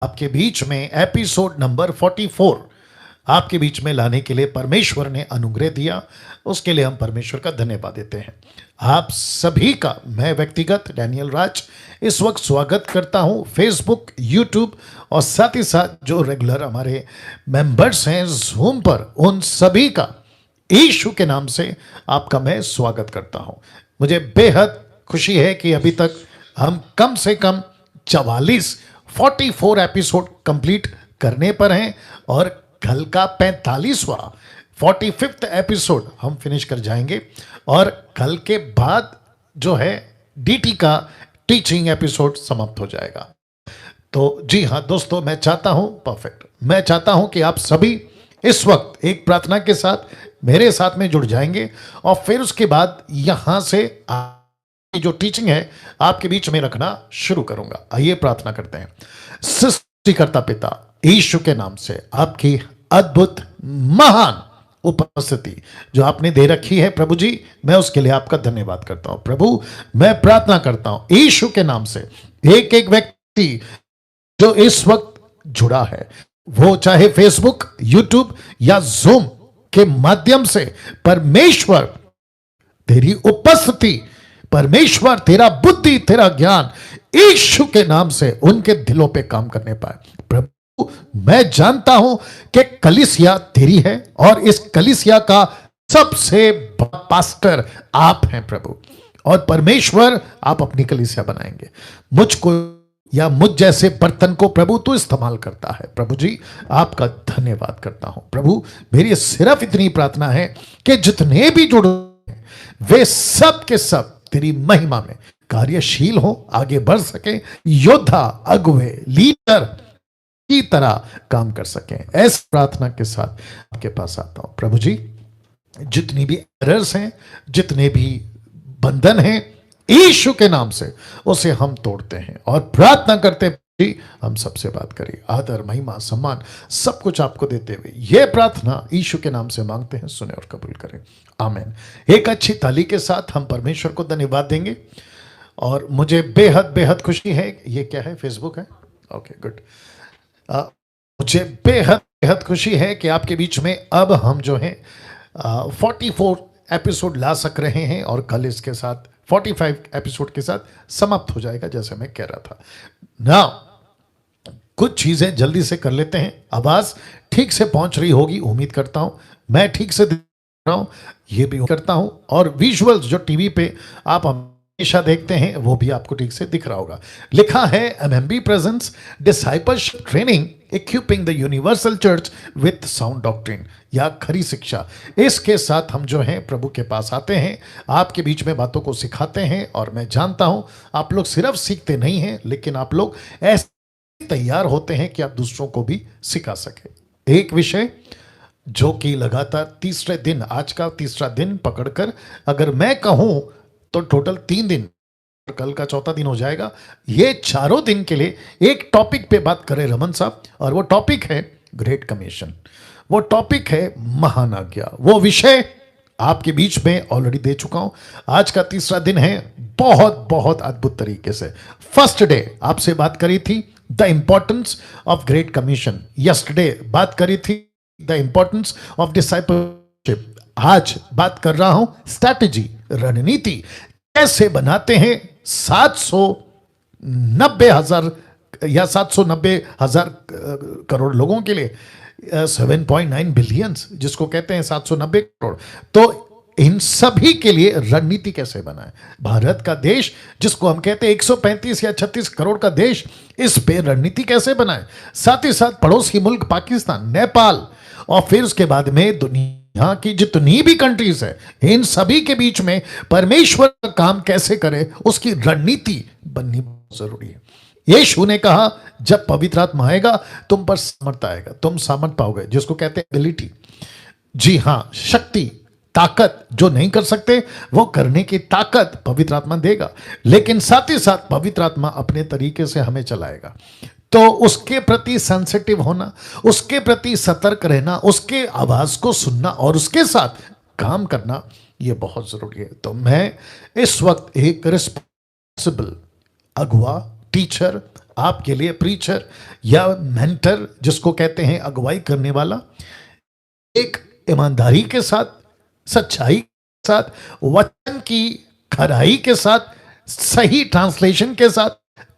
आपके बीच में episode number 44 आपके बीच में लाने के लिए परमेश्वर ने अनुग्रह दिया, उसके लिए हम परमेश्वर का धन्यवाद देते हैं। आप सभी का मैं व्यक्तिगत डैनियल राज इस वक्त स्वागत करता हूं फेसबुक, यूट्यूब और साथ ही साथ जो रेगुलर हमारे मेंबर्स हैं जूम पर, उन सभी का यीशु के नाम से आपका मैं स्वागत करता हूं। मुझे बेहद खुशी है कि अभी तक हम कम से कम 44 एपिसोड कंप्लीट करने पर हैं और कल का 45वां 45th एपिसोड हम फिनिश कर जाएंगे और कल के बाद जो है डीटी का टीचिंग एपिसोड समाप्त हो जाएगा। तो जी हाँ दोस्तों, मैं चाहता हूं कि आप सभी इस वक्त एक प्रार्थना के साथ मेरे साथ में जुड़ जाएंगे और फिर उसके बाद यहां से जो टीचिंग है आपके बीच में रखना शुरू करूंगा। आइए प्रार्थना करते हैं। सृष्टिकर्ता पिता यीशु के नाम से आपकी अद्भुत महान उपस्थिति जो आपने दे रखी है प्रभु जी, मैं उसके लिए आपका धन्यवाद करता हूं। प्रभु मैं प्रार्थना करता हूं यीशु के नाम से एक एक व्यक्ति जो इस वक्त जुड़ा है, वो चाहे फेसबुक, यूट्यूब या जूम के माध्यम से, परमेश्वर तेरी उपस्थिति, परमेश्वर तेरा बुद्धि, तेरा ज्ञान यीशु के नाम से उनके दिलों पे काम करने पाए। प्रभु मैं जानता हूं कि कलीसिया तेरी है और इस कलीसिया का सबसे बड़ा पास्टर आप हैं प्रभु, और परमेश्वर आप अपनी कलीसिया बनाएंगे। मुझको या मुझ जैसे बर्तन को प्रभु तू इस्तेमाल करता है। प्रभु जी आपका धन्यवाद करता हूं। प्रभु मेरी सिर्फ इतनी प्रार्थना है कि जितने भी जुड़े वे सब के सब तेरी महिमा में कार्यशील हो, आगे बढ़ सके, योद्धा, अगुवे, लीडर की तरह काम कर सके। ऐसी प्रार्थना के साथ आपके पास आता हूं प्रभु जी। जितनी भी एरर्स हैं, जितने भी बंधन हैं, यीशु के नाम से उसे हम तोड़ते हैं और प्रार्थना करते हैं हम सबसे बात करें। आदर, महिमा, सम्मान सब कुछ आपको देते हुए यह प्रार्थना यीशु के नाम से मांगते हैं, सुने और कबूल करें, आमीन। एक अच्छी ताली के साथ हम परमेश्वर को धन्यवाद देंगे और मुझे बेहद बेहद खुशी है। ये क्या है, फेसबुक है, ओके गुड। मुझे बेहद बेहद खुशी है कि आपके बीच में अब हम जो है 44 एपिसोड ला सक रहे हैं और कल इसके साथ 45 एपिसोड के साथ समाप्त हो जाएगा, जैसे मैं कह रहा था ना। कुछ चीजें जल्दी से कर लेते हैं। आवाज ठीक से पहुंच रही होगी उम्मीद करता हूं, मैं ठीक से दिख रहा हूं ये भी करता हूं, और विजुअल्स जो टीवी पे आप हमेशा देखते हैं वो भी आपको ठीक से दिख रहा होगा। लिखा है MMB presence discipleship training equipping the universal church with sound doctrine, या खरी शिक्षा। इसके साथ हम जो हैं प्रभु के पास आते हैं, आपके बीच में बातों को सिखाते हैं, और मैं जानता हूं आप लोग सिर्फ सीखते नहीं हैं लेकिन आप लोग ऐसे तैयार होते हैं कि आप दूसरों को भी सिखा सके। एक विषय जो कि लगातार तीसरे दिन, आज का तीसरा दिन पकड़कर अगर मैं कहूं तो टोटल 3 दिन, कल का चौथा दिन हो जाएगा। ये चारों दिन के लिए एक टॉपिक पे बात करें रमन साहब, और वो टॉपिक है ग्रेट कमीशन, वो टॉपिक है महान आज्ञा। वो विषय आपके बीच में ऑलरेडी दे चुका हूं। आज का तीसरा दिन है, बहुत बहुत अद्भुत तरीके से। फर्स्ट डे आपसे बात करी थी the importance of great commission, yesterday बात करी थी द इंपॉर्टेंस ऑफ डिसाइपलशिप, आज बात कर रहा हूं स्ट्रैटेजी, रणनीति कैसे बनाते हैं 790,000 या 790,000 करोड़ लोगों के लिए, 7.9 बिलियन जिसको कहते हैं 790 करोड़। तो इन सभी के लिए रणनीति कैसे बनाए। भारत का देश जिसको हम कहते हैं 135 या 36 करोड़ का देश, इस पे रणनीति कैसे बनाए। साथ ही साथ पड़ोसी मुल्क पाकिस्तान, नेपाल, और फिर उसके बाद में दुनिया की जितनी भी कंट्रीज है, इन सभी के बीच में परमेश्वर का काम कैसे करे, उसकी रणनीति बननी बहुत जरूरी है। यीशु ने कहा जब पवित्र आत्मा आएगा तुम पर सामर्थ आएगा, तुम सामर्थ पाओगे, जिसको कहते हैं एबिलिटी। जी हां, शक्ति, ताकत, जो नहीं कर सकते वो करने की ताकत पवित्र आत्मा देगा, लेकिन साथ ही साथ पवित्र आत्मा अपने तरीके से हमें चलाएगा। तो उसके प्रति सेंसिटिव होना, उसके प्रति सतर्क रहना, उसके आवाज को सुनना और उसके साथ काम करना, यह बहुत जरूरी है। तो मैं इस वक्त एक रिस्पॉन्सिबल अगुआ, टीचर, आपके लिए प्रीचर या मेंटर, जिसको कहते हैं अगुवाई करने वाला, एक ईमानदारी के साथ, सच्चाई के साथ, वचन की खराई के साथ, सही ट्रांसलेशन के साथ,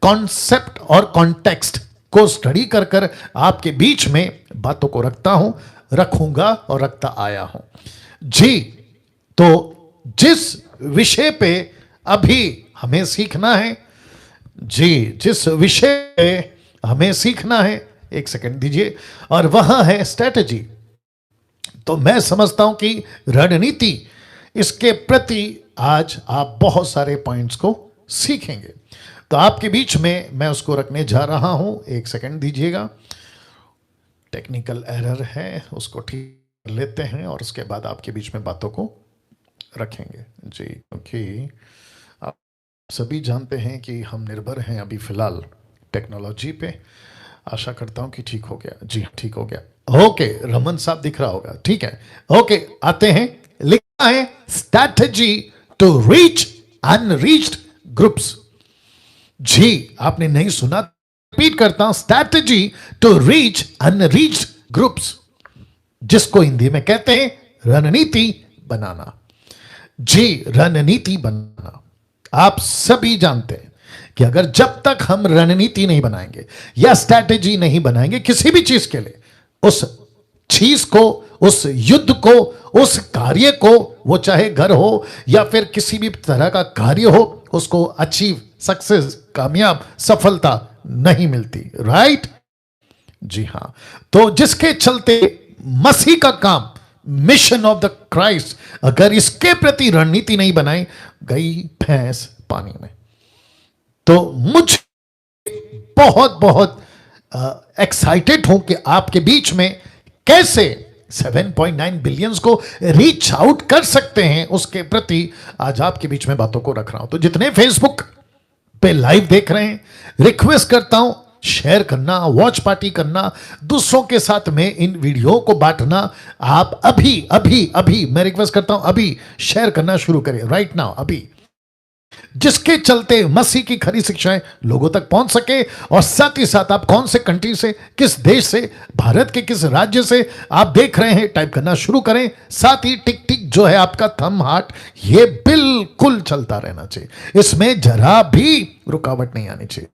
कॉन्सेप्ट और कॉन्टेक्स्ट को स्टडी कर कर आपके बीच में बातों को रखता हूं, रखूंगा और रखता आया हूं जी। तो जिस विषय पे अभी हमें सीखना है जी, जिस विषय पे हमें सीखना है, एक सेकंड दीजिए, और वह है स्ट्रेटजी। तो मैं समझता हूं कि रणनीति, इसके प्रति आज आप बहुत सारे पॉइंट्स को सीखेंगे। तो आपके बीच में मैं उसको रखने जा रहा हूं, एक सेकंड दीजिएगा, टेक्निकल एरर है, उसको ठीक कर लेते हैं और उसके बाद आपके बीच में बातों को रखेंगे जी। क्योंकि आप सभी जानते हैं कि हम निर्भर हैं अभी फिलहाल टेक्नोलॉजी पे। आशा करता हूं कि ठीक हो गया जी, ठीक हो गया। ओके, रमन साहब दिख रहा होगा, ठीक है। ओके, आते हैं। लिखा है strategy to reach unreached groups. जी, आपने नहीं सुना, रिपीट करता हूं, strategy to reach unreached groups, जिसको हिंदी में कहते हैं रणनीति बनाना जी, रणनीति बनाना। आप सभी जानते हैं कि अगर जब तक हम रणनीति नहीं बनाएंगे या स्ट्रैटेजी नहीं बनाएंगे किसी भी चीज के लिए, उस चीज को, उस युद्ध को, उस कार्य को, वो चाहे घर हो या फिर किसी भी तरह का कार्य हो, उसको अचीव, सक्सेस, कामयाब, सफलता नहीं मिलती। राइट जी हाँ। तो जिसके चलते मसीह का काम, मिशन ऑफ द क्राइस्ट, अगर इसके प्रति रणनीति नहीं बनाई, गई भैंस पानी में। तो मुझे बहुत बहुत एक्साइटेड हूं कि आपके बीच में कैसे 7.9 बिलियंस को रीच आउट कर सकते हैं, उसके प्रति आज आपके बीच में बातों को रख रहा हूं। तो जितने फेसबुक पे लाइव देख रहे हैं, रिक्वेस्ट करता हूं शेयर करना, वॉच पार्टी करना, दूसरों के साथ में इन वीडियो को बांटना। आप अभी अभी अभी मैं रिक्वेस्ट करता हूं, अभी शेयर करना शुरू करें, राइट नाउ, अभी, जिसके चलते मसीह की खरी शिक्षाएं लोगों तक पहुंच सके। और साथ ही साथ आप कौन से कंट्री से, किस देश से, भारत के किस राज्य से आप देख रहे हैं, टाइप करना शुरू करें। साथ ही टिक टिक जो है आपका थंब हार्ट, ये बिल्कुल चलता रहना चाहिए, इसमें जरा भी रुकावट नहीं आनी चाहिए,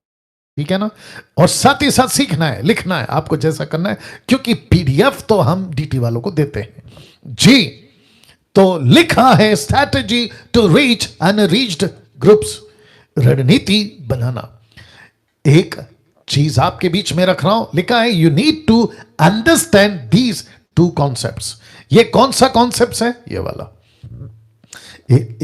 ठीक है ना। और साथ ही साथ सीखना है, लिखना है, आपको जैसा करना है, क्योंकि पीडीएफ तो हम डीटी वालों को देते हैं जी। तो लिखा है strategy to reach unreached groups, रणनीति बनाना। एक चीज आपके बीच में रख रहा हूं, लिखा है you need to understand these two concepts. ये कौन सा कॉन्सेप्ट है? ये वाला।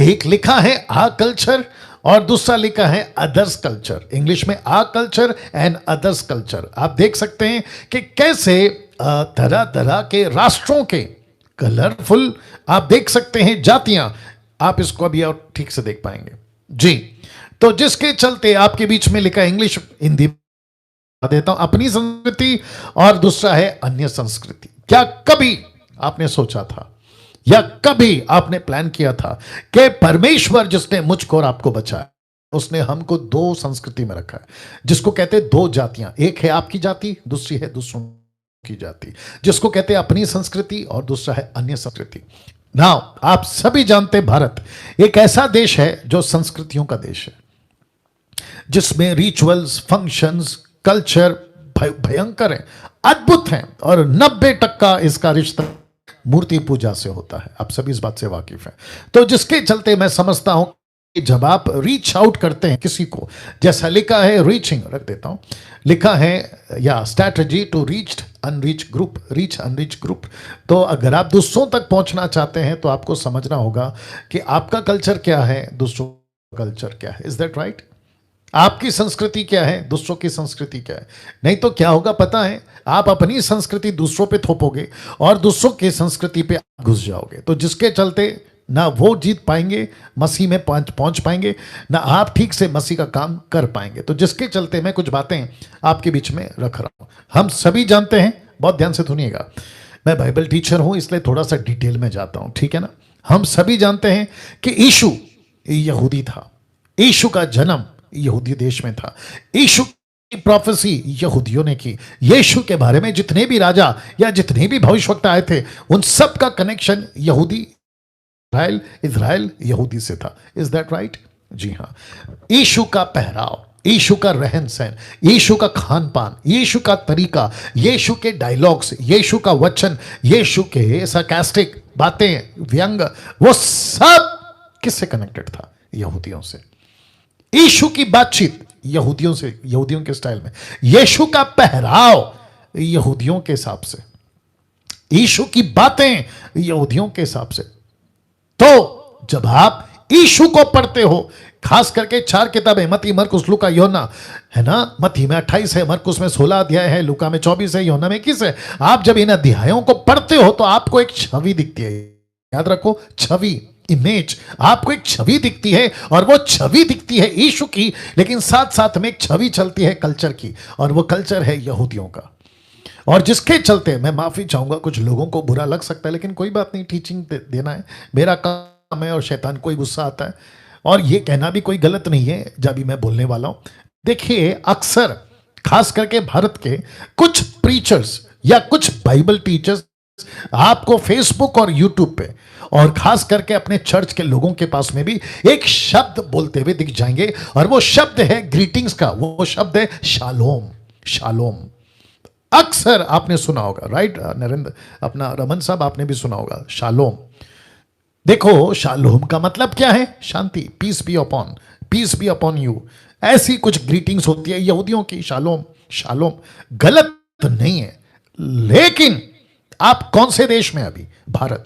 एक लिखा है आ कल्चर और दूसरा लिखा है अदर्स कल्चर। इंग्लिश में आ कल्चर एंड अदर्स कल्चर। आप देख सकते हैं कि कैसे तरह तरह के राष्ट्रों के कलरफुल आप देख सकते हैं जातियां। आप इसको अभी और ठीक से देख पाएंगे जी। तो जिसके चलते आपके बीच में लिखा इंग्लिश, हिंदी देता हूं, अपनी संस्कृति और दूसरा है अन्य संस्कृति। क्या कभी आपने सोचा था या कभी आपने प्लान किया था कि परमेश्वर जिसने मुझको और आपको बचाया, उसने हमको दो संस्कृति में रखा है, जिसको कहते हैं दो जातियां। एक है आपकी जाति, दूसरी है दूसरों की जाति, जिसको कहते हैं अपनी संस्कृति और दूसरा है अन्य संस्कृति। नाउ आप सभी जानते हैं भारत एक ऐसा देश है जो संस्कृतियों का देश है, जिसमें रिचुअल्स, फंक्शंस, कल्चर भयंकर है, अद्भुत है, और 90% इसका रिश्ता मूर्ति पूजा से होता है। आप सभी इस बात से वाकिफ हैं। तो जिसके चलते मैं समझता हूं कि जब आप रीच आउट करते हैं किसी को, जैसा लिखा है रीचिंग, रख देता हूं, लिखा है या strategy to reach unreach group, reach unreach group. तो अगर आप दूसरों तक पहुंचना चाहते हैं तो आपको समझना होगा कि आपका कल्चर क्या है, दूसरों का कल्चर क्या है। Is that right? आपकी संस्कृति क्या है, दूसरों की संस्कृति क्या है। नहीं तो क्या होगा पता है, आप अपनी संस्कृति दूसरों पे थोपोगे और दूसरों की संस्कृति पे घुस जाओगे। तो जिसके चलते ना वो जीत पाएंगे, मसीह में पहुंच पाएंगे, ना आप ठीक से मसीह का काम कर पाएंगे। तो जिसके चलते मैं कुछ बातें आपके बीच में रख रहा हूं। हम सभी जानते हैं, बहुत ध्यान से सुनिएगा, मैं बाइबल टीचर हूं इसलिए थोड़ा सा डिटेल में जाता हूं, ठीक है ना। हम सभी जानते हैं कि यीशु यहूदी था, यीशु का जन्म यहूदी देश में था, यीशु प्रोफेसी यहूदियों ने की। यीशु के बारे में जितने भी राजा या जितने भी भविष्यवक्ता आए थे, उन सब का कनेक्शन यहूदी, इज़राइल, इज़राइल यहूदी से था। Is that right? जी हाँ। यीशु का पहराव, यीशु का रहन सहन, यीशु का खान पान, यीशु का तरीका, यीशु के डायलॉग्स, यीशु का वचन, यीशु के sarcastic बातें, व्यंग, वो सब किससे कनेक्टेड था? यहूदियों से। यीशु की बातचीत यहूदियों से, यहूदियों के स्टाइल में। यीशु का पहराव यहूदियों के हिसाब से। यीशु की बातें यहूदियों के हिसाब से। तो जब आप यीशु को पढ़ते हो, खास करके 4 किताबें, मत्ती, मरकुस, लूका, योना, है ना? मत्ती में 28 है, मरकुस में 16 अध्याय है, लूका में 24 है, योना में 21 है। आप जब इन अध्यायों को पढ़ते हो तो आपको एक छवि दिखती है। याद रखो, छवि, इमेज। आपको एक छवि दिखती है, और वो छवि दिखती है यीशु की, लेकिन साथ साथ में एक छवि चलती है कल्चर की, और वो कल्चर है यहूदियों का। और जिसके चलते, मैं माफी चाहूंगा, कुछ लोगों को बुरा लग सकता है, लेकिन कोई बात नहीं, टीचिंग देना है, मेरा काम है, और शैतान को ही गुस्सा आता है, और ये कहना भी कोई गलत नहीं है जब भी मैं बोलने वाला हूं। देखिए, अक्सर खास करके भारत के कुछ प्रीचर्स या कुछ बाइबल टीचर्स आपको फेसबुक और यूट्यूब पे, और खास करके अपने चर्च के लोगों के पास में भी एक शब्द बोलते हुए दिख जाएंगे, और वो शब्द है ग्रीटिंग्स का, वो शब्द है शालोम। शालोम अक्सर आपने सुना होगा, राइट नरेंद्र? अपना रमन साहब, आपने भी सुना होगा शालोम। देखो, शालोम का मतलब क्या है? शांति, पीस बी अपॉन यू। ऐसी कुछ ग्रीटिंग्स होती है यहूदियों की, शालोम। शालोम गलत नहीं है, लेकिन आप कौन से देश में? अभी भारत।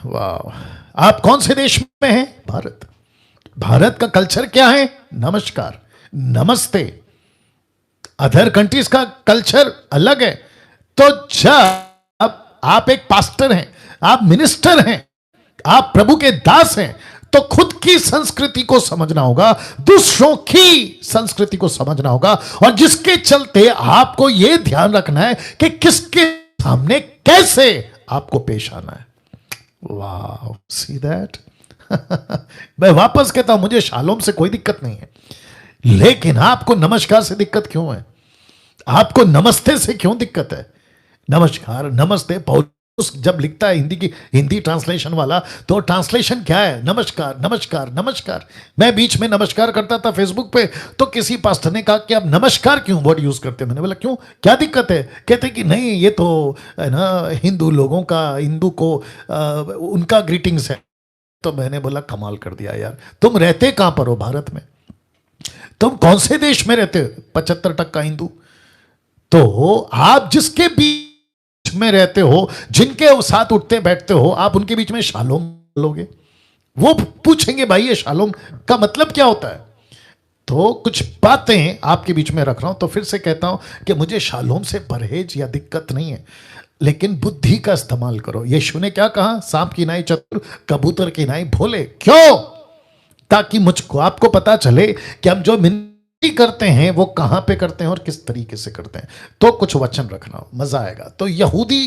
वाह, आप कौन से देश में हैं? भारत। भारत का कल्चर क्या है? नमस्कार, नमस्ते। अदर कंट्रीज का कल्चर अलग है। तो जब आप एक पास्टर हैं, आप मिनिस्टर हैं, आप प्रभु के दास हैं, तो खुद की संस्कृति को समझना होगा, दूसरों की संस्कृति को समझना होगा, और जिसके चलते आपको यह ध्यान रखना है कि किसके सामने कैसे आपको पेश आना है। वाह, सी दैट। मैं वापस कहता हूं, मुझे शालोम से कोई दिक्कत नहीं है, लेकिन आपको नमस्कार से दिक्कत क्यों है? आपको नमस्ते से क्यों दिक्कत है? नमस्कार, नमस्ते, पौलुस जब लिखता है हिंदी ट्रांसलेशन वाला, तो ट्रांसलेशन क्या है? नमस्कार, नमस्कार, नमस्कार। मैं बीच में नमस्कार करता था फेसबुक पे, तो किसी पास्टर ने कहा कि आप नमस्कार क्यों वर्ड यूज करते हैं? मैंने बोला क्यों, क्या दिक्कत है? कहते कि नहीं, ये तो है ना हिंदू लोगों का, हिंदू को उनका ग्रीटिंग्स है। तो मैंने बोला कमाल कर दिया यार, तुम रहते कहां पर हो? भारत में। तुम कौन से देश में रहते हो? 75% हिंदू। तो आप जिसके बीच में रहते हो, जिनके साथ उठते बैठते हो, आप उनके बीच में शालोम लोगे, वो पूछेंगे भाई ये शालोम का मतलब क्या होता है? तो कुछ बातें आपके बीच में रख रहा हूं। तो फिर से कहता हूं कि मुझे शालोम से परहेज या दिक्कत नहीं है, लेकिन बुद्धि का इस्तेमाल करो। यीशु ने क्या कहा? सांप की नाई चतुर, कबूतर की नाई भोले। क्यों? ताकि मुझको, आपको पता चले कि हम जो करते हैं वो कहां पे करते हैं और किस तरीके से करते हैं। तो कुछ वचन रखना, मजा आएगा। तो यहूदी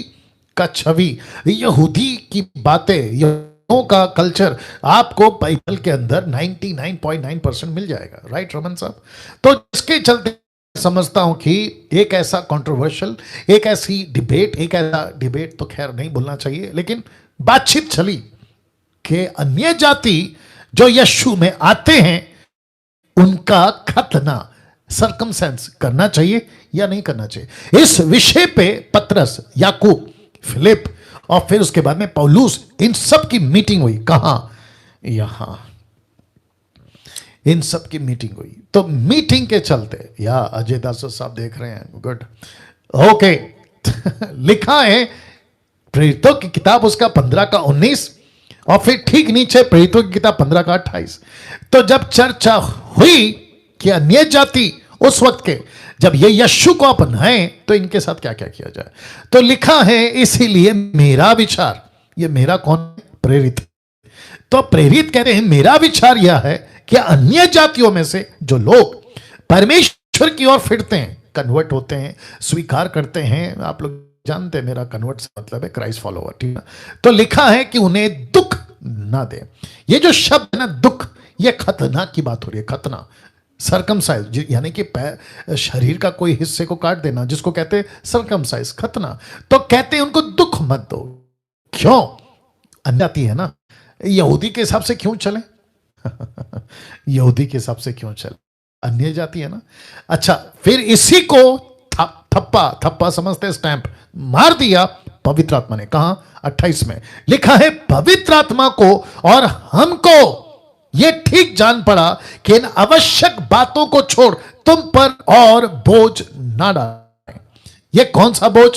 का छवि, यहूदी की बातें, यहूदियों का कल्चर आपको बाइबल के अंदर 99.9% मिल जाएगा, राइट रमन साहब? तो इसके चलते समझता हूं कि एक ऐसा कंट्रोवर्शियल, एक ऐसी डिबेट, एक ऐसा डिबेट तो खैर नहीं बोलना चाहिए, लेकिन बातचीत चली कि अन्य जाति जो यीशु में आते हैं, उनका खतना, सरकमसेंस करना चाहिए या नहीं करना चाहिए। इस विषय पे पतरस, याकूब, फिलिप और फिर उसके बाद में पौलुस, इन सब की मीटिंग हुई। कहां? यहां। इन सब की मीटिंग हुई। तो मीटिंग के चलते, या अजय दास साहब देख रहे हैं, गुड, ओके। लिखा है प्रेरितों की किताब उसका 15 का 19, और फिर ठीक नीचे प्रेरितों की किताब 15 का 28। तो जब चर्चा हुई कि अन्य जाति उस वक्त के जब ये यीशु को अपनाएं तो इनके साथ क्या क्या किया जाए, तो लिखा है इसीलिए मेरा विचार, ये मेरा कौन? प्रेरित। तो प्रेरित कहते हैं मेरा विचार यह है कि अन्य जातियों में से जो लोग परमेश्वर की ओर फिरते हैं, कन्वर्ट होते हैं, स्वीकार करते हैं, आप लोग जानते हैं मेरा कन्वर्ट से मतलब है क्राइस्ट फॉलोवर, ठीक है? तो लिखा है कि उन्हें दुख ना दे। ये जो शब्द है ना दुख, ये खतना की बात हो रही है, खतना। सरकमसाइज यानी कि शरीर का कोई हिस्से को काट देना, जिसको कहते हैं सरकमसाइज, खतना। तो कहते हैं उनको दुख मत दो। क्यों? अन्यजाति है ना, यहूदी के हिसाब से क्यों चले? यहूदी के हिसाब से क्यों चले? अन्य जाति है ना। अच्छा, फिर इसी को थप्पा थप्पा समझते, स्टैंप मार दिया पवित्र आत्मा ने। कहां? 28 में लिखा है, पवित्र आत्मा को और हमको यह ठीक जान पड़ा कि इन आवश्यक बातों को छोड़ तुम पर और बोझ ना डालें। यह कौन सा बोझ?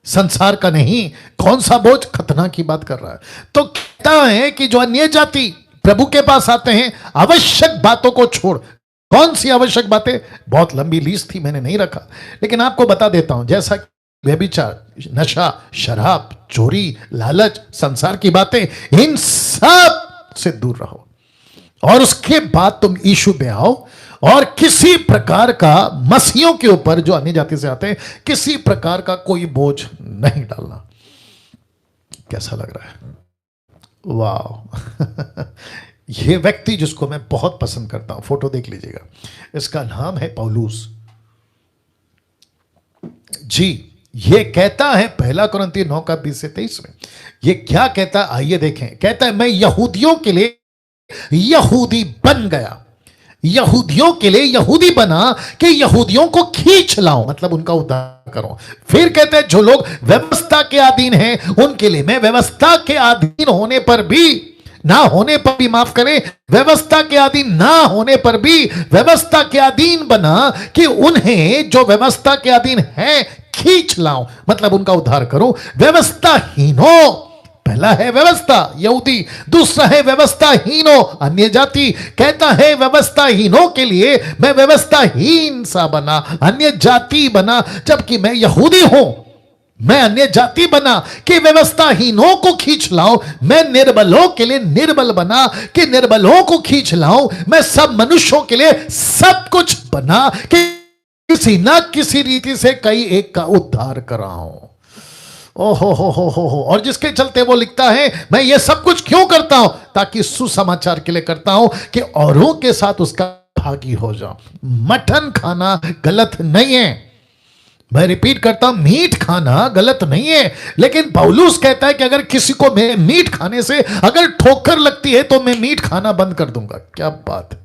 संसार का नहीं। कौन सा बोझ? खतना की बात कर रहा है। तो कहता है कि जो अन्य जाति प्रभु के पास आते हैं, आवश्यक बातों को छोड़। कौन सी आवश्यक बातें? बहुत लंबी लिस्ट थी, मैंने नहीं रखा, लेकिन आपको बता देता हूं। जैसा व्यभिचार, नशा, शराब, चोरी, लालच, संसार की बातें, इन सब से दूर रहो। और उसके बाद तुम यीशु पे आओ, और किसी प्रकार का मसीहों के ऊपर जो अन्य जाति से आते हैं, किसी प्रकार का कोई बोझ नहीं डालना। कैसा लग रहा है? वाह! यह व्यक्ति जिसको मैं बहुत पसंद करता हूं, फोटो देख लीजिएगा, इसका नाम है पौलुस जी। ये कहता है 1 कुरिन्थी 9 का 20 से 23 में, ये क्या कहता है आइए देखें। कहता है, मैं यहूदियों के लिए यहूदी बन गया, यहूदियों के लिए यहूदी बना कि यहूदियों को खींच लाऊं, मतलब उनका उद्धार करूं। फिर कहते हैं, जो लोग व्यवस्था के अधीन हैं उनके लिए मैं व्यवस्था के अधीन होने पर भी, ना होने पर भी, माफ करें, व्यवस्था के अधीन ना होने पर भी व्यवस्था के अधीन बना कि उन्हें जो व्यवस्था के अधीन है खींच लाऊं, मतलब उनका उद्धार करूं। व्यवस्थाहीनों, पहला है व्यवस्था यहूदी, दूसरा है व्यवस्थाहीनों अन्य जाति। कहता है व्यवस्थाहीनों के लिए मैं व्यवस्थाहीन सा बना, अन्य जाति बना, जबकि मैं यहूदी हूं। मैं अन्य जाति बना कि व्यवस्थाहीनों को खींच लाऊं। मैं निर्बलों के लिए निर्बल बना कि निर्बलों को खींच लाऊं। मैं सब मनुष्यों के लिए सब कुछ बना कि किसी ना किसी रीति से कई एक का उद्धार कराऊं। ओहो हो। और जिसके चलते वो लिखता है, मैं ये सब कुछ क्यों करता हूं? ताकि सुसमाचार के लिए करता हूं कि औरों के साथ उसका भागी हो जाऊं। मटन खाना गलत नहीं है, मैं रिपीट करता हूं, मीट खाना गलत नहीं है, लेकिन पौलुस कहता है कि अगर किसी को मेरे मीट खाने से अगर ठोकर लगती है तो मैं मीट खाना बंद कर दूंगा। क्या बात है!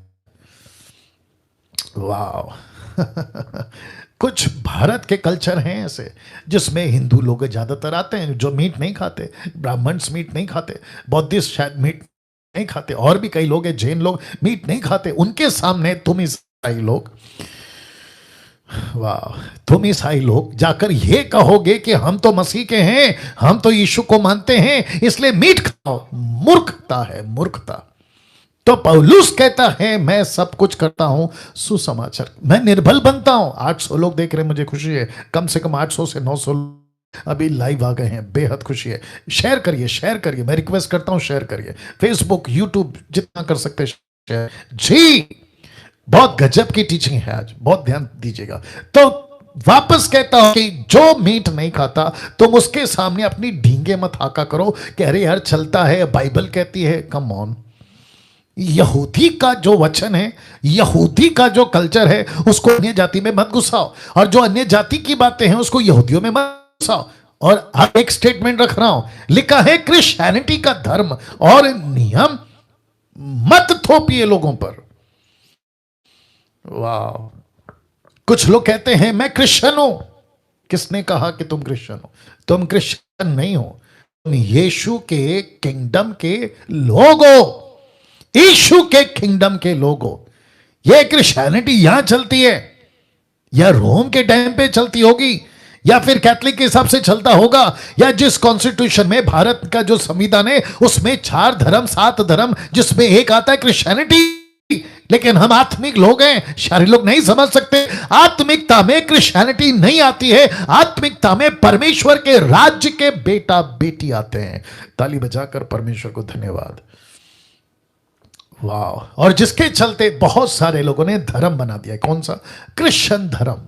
वाह! कुछ भारत के कल्चर हैं ऐसे जिसमें हिंदू लोग ज्यादातर आते हैं जो मीट नहीं खाते, ब्राह्मण्स मीट नहीं खाते, बौद्धिस्ट शायद मीट नहीं खाते, और भी कई लोग हैं, जैन लोग मीट नहीं खाते। उनके सामने तुम ईसाई लोग, वाह, तुम ईसाई लोग जाकर ये कहोगे कि हम तो मसीह के हैं, हम तो यीशु को मानते हैं, इसलिए मीट खाओ। मूर्खता है, मूर्खता। तो पौलुस कहता है, मैं सब कुछ करता हूं सुसमाचार, मैं निर्बल बनता हूं। 800 लोग देख रहे हैं, मुझे खुशी है। कम से कम 800 से 900 अभी लाइव आ गए हैं, बेहद खुशी है। शेयर करिए, शेयर करिए, मैं रिक्वेस्ट करता हूं, शेयर करिए। फेसबुक, यूट्यूब, जितना कर सकते हैं शेयर जी। बहुत गजब की टीचिंग है आज, बहुत ध्यान दीजिएगा। तो वापस कहता हूं कि जो मीट नहीं खाता तुम उसके सामने अपनी ढींगे मत हाका करो कि अरे यार चलता है, बाइबल कहती है। कम ऑन, यहूदी का जो वचन है, यहूदी का जो कल्चर है, उसको अन्य जाति में मत घुसाओ, और जो अन्य जाति की बातें हैं उसको यहूदियों में मत घुसाओ। और अब एक स्टेटमेंट रख रहा हूं, लिखा है क्रिश्चियनिटी का धर्म और नियम मत थोपिए लोगों पर। वाह! कुछ लोग कहते हैं मैं क्रिश्चियन हूं। किसने कहा कि तुम क्रिश्चियन हो? तुम क्रिश्चियन नहीं हो, तुम यीशु के किंगडम के लोग हो, यीशु के किंगडम के लोग हो। यह क्रिश्चियनिटी यहां चलती है या रोम के टाइम पे चलती होगी, या फिर कैथलिक के हिसाब से चलता होगा, या जिस कॉन्स्टिट्यूशन में भारत का जो संविधान है उसमें 4 धर्म 7 धर्म, जिसमें एक आता है क्रिश्चियनिटी। लेकिन हम आत्मिक लोग हैं, शारीरिक लोग नहीं समझ सकते। आत्मिकता में क्रिश्चियनिटी नहीं आती है, आत्मिकता में परमेश्वर के राज्य के बेटा बेटी आते हैं। ताली बजाकर परमेश्वर को धन्यवाद। वाह! और जिसके चलते बहुत सारे लोगों ने धर्म बना दिया। कौन सा? क्रिश्चियन धर्म।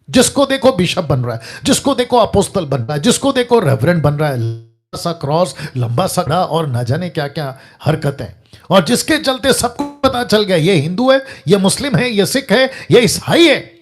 जिसको देखो बिशप बन रहा है, जिसको देखो अपोस्तल बन रहा है, जिसको देखो रेवरेंड बन रहा है, लंबा सा क्रॉस, लंबा सा और न जाने क्या क्या हरकतें, और जिसके चलते सबको पता चल गया ये हिंदू है, ये मुस्लिम है, ये सिख है, ये ईसाई है।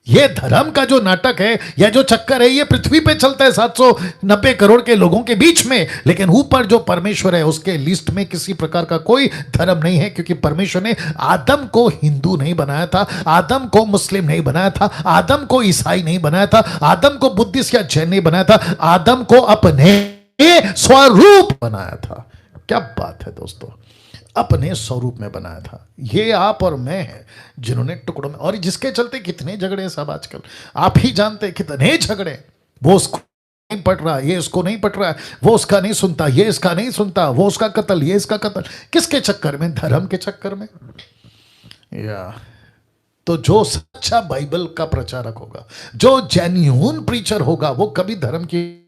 ये धर्म का जो नाटक है या जो चक्कर है, ये पृथ्वी पे चलता है 790 करोड़ के लोगों के बीच में, लेकिन ऊपर जो परमेश्वर है उसके लिस्ट में किसी प्रकार का कोई धर्म नहीं है, क्योंकि परमेश्वर ने आदम को हिंदू नहीं बनाया था, आदम को मुस्लिम नहीं बनाया था, आदम को ईसाई नहीं बनाया था, आदम को बुद्धिस्ट या जैन नहीं बनाया था, आदम को अपने स्वरूप बनाया था। क्या बात है दोस्तों, अपने स्वरूप में बनाया था। ये आप और मैं हैं जिन्होंने टुकड़ों में, और जिसके चलते कितने झगड़े सब आजकल आप ही जानते हैं, कितने झगड़े। वो उसको नहीं पट रहा, ये इसको नहीं पट रहा है, वो उसका नहीं सुनता, ये इसका नहीं सुनता, वो उसका कत्ल, ये इसका कत्ल। किसके चक्कर में? धर्म के चक्कर में। या तो जो सच्चा बाइबल का प्रचारक होगा, जो जेन्युइन प्रीचर होगा, वो कभी धर्म की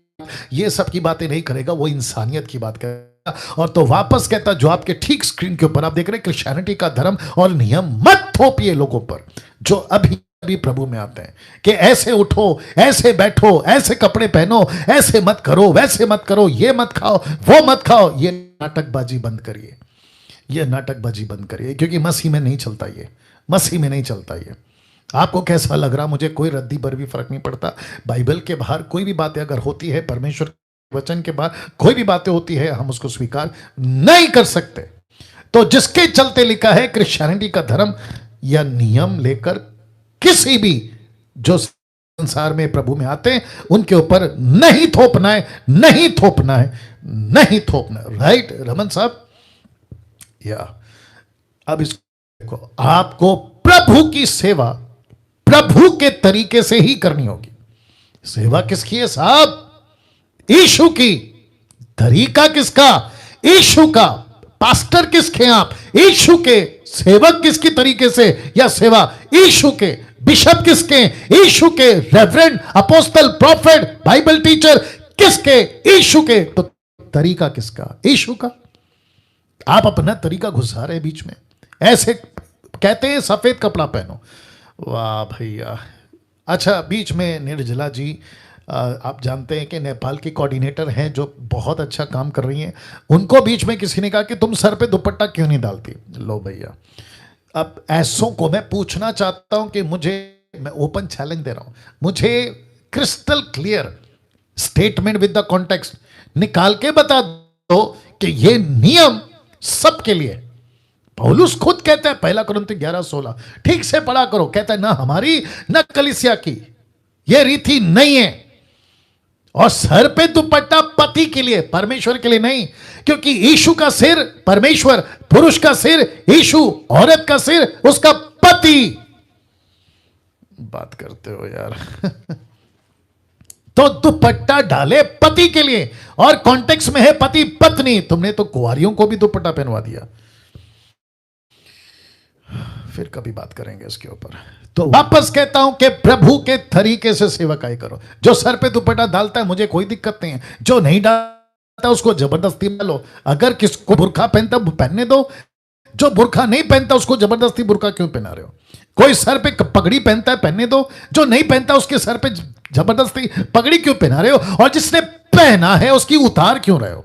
ये सब की बातें नहीं करेगा, वो इंसानियत की बात करेगा। और तो वापस कहता, जो आपके ठीक स्क्रीन के ऊपर आप देख रहे हैं, क्रिश्चियनिटी का धर्म और नियम मत थोपिए लोगों पर जो अभी अभी प्रभु में आते हैं, कि ऐसे उठो, ऐसे बैठो, ऐसे कपड़े पहनो, ऐसे मत करो, वैसे मत करो, ये मत खाओ, वो मत खाओ। ये नाटकबाजी बंद करिए, ये नाटकबाजी बंद करिए, क्योंकि मसीह में नहीं चलता ये, मसीह में नहीं चलता ये। आपको कैसा लग रहा, मुझे कोई रद्दी पर भी फर्क नहीं पड़ता। बाइबल के बाहर कोई भी बातें अगर होती है, परमेश्वर वचन के बाद कोई भी बातें होती है, हम उसको स्वीकार नहीं कर सकते। तो जिसके चलते लिखा है क्रिश्चियनिटी का धर्म या नियम लेकर किसी भी जो संसार में प्रभु में आते हैं उनके ऊपर नहीं थोपना है, नहीं थोपना है, नहीं थोपना है। राइट रमन साहब? या अब इसको देखो, आपको प्रभु की सेवा प्रभु के तरीके से ही करनी होगी। सेवा किसकी है साहब? यीशु की। तरीका किसका? यीशु का। पास्टर किसके? आप यीशु के। सेवक किसकी तरीके से या सेवा? यीशु के। बिशप किसके? यीशु के। Reverend, apostle, profit, Bible teacher किसके? यीशु के। तो तरीका किसका? यीशु का। आप अपना तरीका घुसा रहे बीच में। ऐसे कहते हैं सफेद कपड़ा पहनो, वाह भैया। अच्छा, बीच में निर्जला जी, आप जानते हैं कि नेपाल की कोऑर्डिनेटर हैं जो बहुत अच्छा काम कर रही हैं, उनको बीच में किसी ने कहा कि तुम सर पे दुपट्टा क्यों नहीं डालती। लो भैया, अब ऐसों को मैं पूछना चाहता हूं कि मैं ओपन चैलेंज दे रहा हूं, मुझे crystal clear statement with the context निकाल के बता दो कि ये नियम सबके लिए। पौलुस खुद कहता है 1 कुरिन्थियों 11:16, ठीक से पढ़ा करो। कहता है ना हमारी न कलीसिया की ये रीति नहीं है। और सर पे दुपट्टा पति के लिए, परमेश्वर के लिए नहीं, क्योंकि यीशु का सिर परमेश्वर, पुरुष का सिर यीशु, औरत का सिर उसका पति। बात करते हो यार। तो दुपट्टा डाले पति के लिए, और कॉन्टेक्स्ट में है पति पत्नी। तुमने तो कुंवारियों को भी दुपट्टा पहनवा दिया। फिर कभी बात करेंगे इसके ऊपर। तो वापस कहता हूं कि प्रभु के तरीके से सेवकाई करो। जो सर पे दुपट्टा डालता है मुझे कोई दिक्कत नहीं है, जो नहीं डालता उसको जबरदस्ती डालो। अगर किसको बुर्खा पहनता पहनने दो, जो बुर्खा नहीं पहनता उसको जबरदस्ती बुर्खा क्यों पहना रहे हो? कोई सर पे पगड़ी पहनता है पहनने दो, जो नहीं पहनता उसके सर पे जबरदस्ती पगड़ी क्यों पहना रहे हो? और जिसने पहना है उसकी उतार क्यों रहे हो?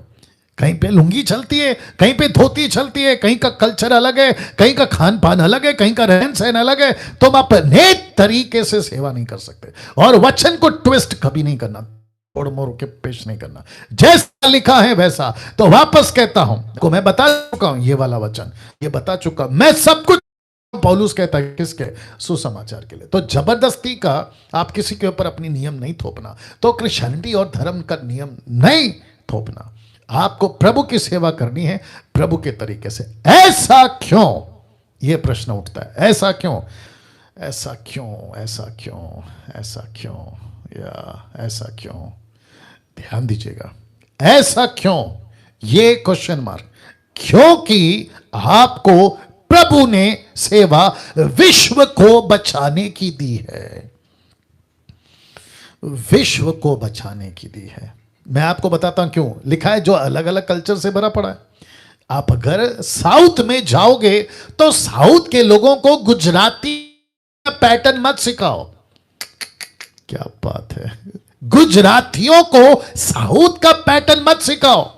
कहीं पे लुंगी चलती है, कहीं पे धोती चलती है, कहीं का कल्चर अलग है, कहीं का खान पान अलग है, कहीं का रहन सहन अलग है। तुम अपने तरीके से सेवा नहीं कर सकते, और वचन को ट्विस्ट कभी नहीं करना, तोड़ मोड़ के पेश नहीं करना, जैसा लिखा है वैसा। तो वापस कहता हूं, को मैं बता चुका हूं, ये वाला वचन ये बता चुका मैं सब कुछ। पौलुस कहता है किसके? सुसमाचार के लिए। तो जबरदस्ती का आप किसी के ऊपर अपनी नियम नहीं थोपना। तो क्रिश्चियनिटी और धर्म का नियम नहीं थोपना। आपको प्रभु की सेवा करनी है प्रभु के तरीके से। ऐसा क्यों? यह प्रश्न उठता है, ऐसा क्यों, ऐसा क्यों, ऐसा क्यों, ऐसा क्यों, या ऐसा क्यों? ध्यान दीजिएगा, ऐसा क्यों, ये क्वेश्चन मार्क। क्योंकि आपको प्रभु ने सेवा विश्व को बचाने की दी है, विश्व को बचाने की दी है। मैं आपको बताता हूं क्यों लिखा है, जो अलग अलग कल्चर से भरा पड़ा है। आप अगर साउथ में जाओगे तो साउथ के लोगों को गुजराती पैटर्न मत सिखाओ। क्या बात है, गुजरातियों को साउथ का पैटर्न मत सिखाओ।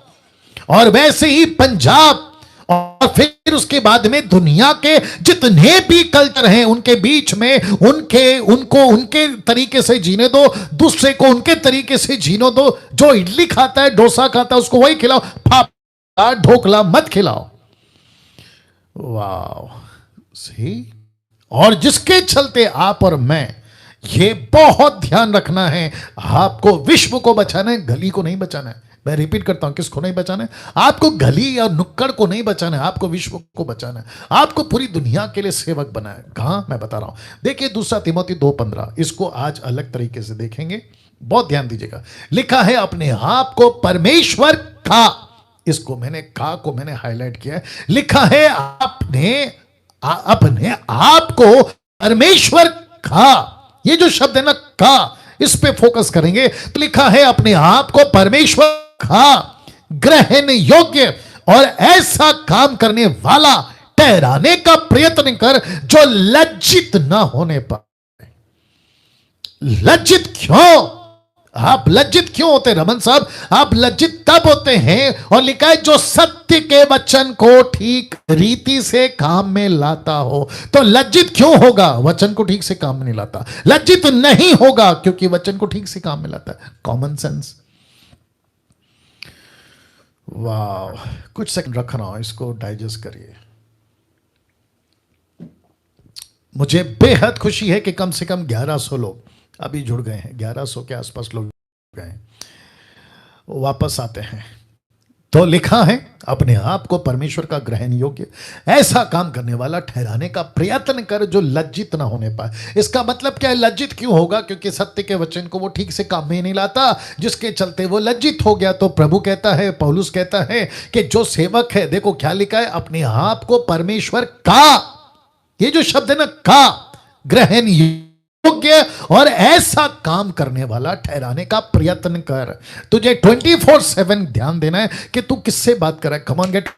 और वैसे ही पंजाब और फिर फिर उसके बाद में दुनिया के जितने भी कल्चर हैं उनके बीच में उनको उनके तरीके से जीने दो, दूसरे को उनके तरीके से जीने दो। जो इडली खाता है, डोसा खाता है, उसको वही खिलाओ, फाफड़ा ढोकला मत खिलाओ। वाह, सी। और जिसके चलते आप और मैं, ये बहुत ध्यान रखना है, आपको विश्व को बचाना है, गली को नहीं बचाना है। मैं रिपीट करता हूं, किसको नहीं बचाना है? आपको गली और नुक्कड़ को नहीं बचाना है, आपको विश्व को बचाना है, आपको पूरी दुनिया के लिए सेवक बनाना है। कहां? मैं बता रहा हूं, देखिए 2 तिमोथी 2:15, इसको आज अलग तरीके से देखेंगे, बहुत ध्यान दीजिएगा। लिखा है अपने आप को परमेश्वर का, इसको मैंने का को मैंने हाईलाइट किया है। लिखा है अपने आप को परमेश्वर का, ये जो शब्द है ना का, इस पे फोकस करेंगे। तो लिखा है अपने आप को परमेश्वर का ग्रहण योग्य और ऐसा काम करने वाला ठहराने का प्रयत्न कर जो लज्जित ना होने पाए। लज्जित क्यों? आप लज्जित क्यों होते रमन साहब? आप लज्जित तब होते हैं, और लिखा है जो सत्य के वचन को ठीक रीति से काम में लाता हो। तो लज्जित क्यों होगा? वचन को ठीक से काम में नहीं लाता। लज्जित नहीं होगा क्योंकि वचन को ठीक से काम में लाता है। Common sense. वाह, कुछ सेकंड रख रहा हूं, इसको डाइजेस्ट करिए। मुझे बेहद खुशी है कि कम से कम 1100 लोग अभी जुड़ गए हैं। 1100 के आसपास लोग गए हैं, वापस आते हैं। तो लिखा है अपने आप को परमेश्वर का ग्रहण योग्य ऐसा काम करने वाला ठहराने का प्रयत्न कर जो लज्जित ना होने पाए। इसका मतलब क्या है? लज्जित क्यों होगा? क्योंकि सत्य के वचन को वो ठीक से काम में नहीं लाता, जिसके चलते वो लज्जित हो गया। तो प्रभु कहता है, पौलुस कहता है कि जो सेवक है, देखो क्या लिखा है, अपने आप को परमेश्वर का, ये जो शब्द है ना का, ग्रहण योग्य और ऐसा काम करने वाला ठहराने का प्रयत्न कर। तुझे 24/7 ध्यान देना है कि तू किससे बात कर रहा है। Come on, get.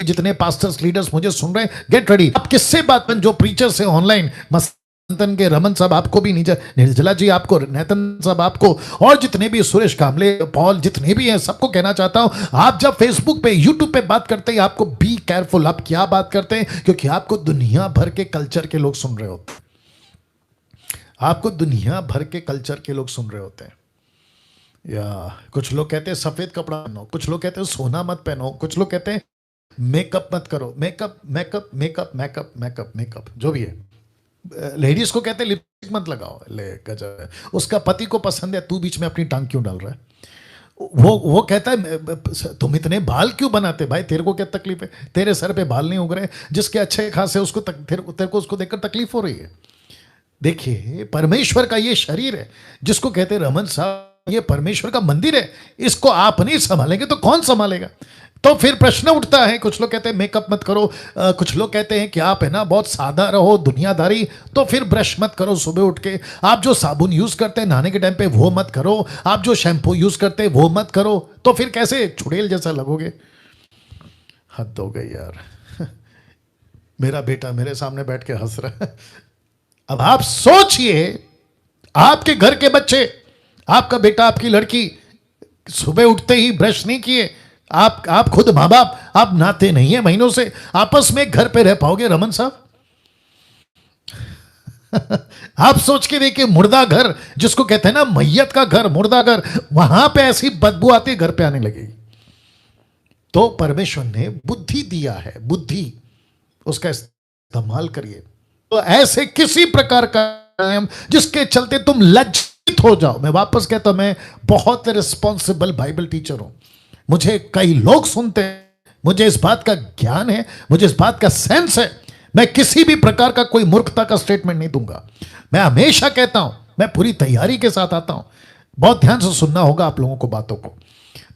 जितने पास्टर्स लीडर्स मुझे सुन रहे हैं, गेट रेडी। आप किससे बात कर? जो प्रीचर्स है ऑनलाइन, मस्तन के रमन साहब आपको भी, निर्जला जी आपको, नेतन साहब आपको, और जितने भी सुरेश कामले, पॉल, जितने भी हैं, सबको कहना चाहता हूं, आप जब फेसबुक पे, यूट्यूब पे बात करते हैं, आपको बी केयरफुल, आप क्या बात करते हैं, क्योंकि आपको दुनिया भर के कल्चर के लोग सुन रहे होते हैं। आपको दुनिया भर के कल्चर के लोग सुन रहे होते हैं। या कुछ लोग कहते हैं सफेद कपड़ा पहनो, कुछ लोग कहते हैं सोना मत पहनो, कुछ लोग कहते हैं मेकअप मत करो, makeup makeup makeup makeup makeup makeup, जो भी है। लेडीज को कहते हैं लिपस्टिक मत लगाओ, ले गजब है। उसका पति को पसंद है, तू बीच में अपनी टांग क्यों डाल रहा है? वो कहता है तुम इतने बाल क्यों बनाते भाई, तेरे को क्या तकलीफ है? तेरे सर पे बाल नहीं उग रहे, जिसके अच्छे खासे उसको तेरे को उसको देखकर तकलीफ हो रही है। देखिए, परमेश्वर का ये शरीर है, जिसको कहते हैं रमन साहब ये परमेश्वर का मंदिर है, इसको आप नहीं संभालेंगे तो कौन संभालेगा? तो फिर प्रश्न उठता है, कुछ लोग कहते हैं मेकअप मत करो, कुछ लोग कहते हैं कि आप है ना बहुत सादा रहो, दुनियादारी, तो फिर ब्रश मत करो सुबह उठ के, आप जो साबुन यूज करते हैं नहाने के टाइम पे वो मत करो, आप जो शैम्पू यूज करते हैं वो मत करो, तो फिर कैसे चुड़ैल जैसा लगोगे? हद हो गई यार। मेरा बेटा मेरे सामने बैठ के हंस रहा है। अब आप सोचिए, आपके घर के बच्चे, आपका बेटा, आपकी लड़की सुबह उठते ही ब्रश नहीं किए, आप खुद माँ बाप, आप नहाते नहीं है महीनों से, आपस में घर पे रह पाओगे रमन साहब? आप सोच के देखिए, मुर्दा घर जिसको कहते हैं ना, मैयत का घर, मुर्दा घर, वहां पे ऐसी बदबू आती घर पे आने लगेगी। तो परमेश्वर ने बुद्धि दिया है, बुद्धि उसका इस्तेमाल करिए। तो ऐसे किसी प्रकार का नियम जिसके चलते तुम लज्जित हो जाओ। मैं वापस कहता हूं, मैं बहुत रिस्पॉन्सिबल बाइबल टीचर हूं, मुझे कई लोग सुनते हैं, मुझे इस बात का ज्ञान है, मुझे इस बात का सेंस है। मैं किसी भी प्रकार का कोई मूर्खता का स्टेटमेंट नहीं दूंगा। मैं हमेशा कहता हूं, मैं पूरी तैयारी के साथ आता हूं। बहुत ध्यान से सुनना होगा आप लोगों को बातों को।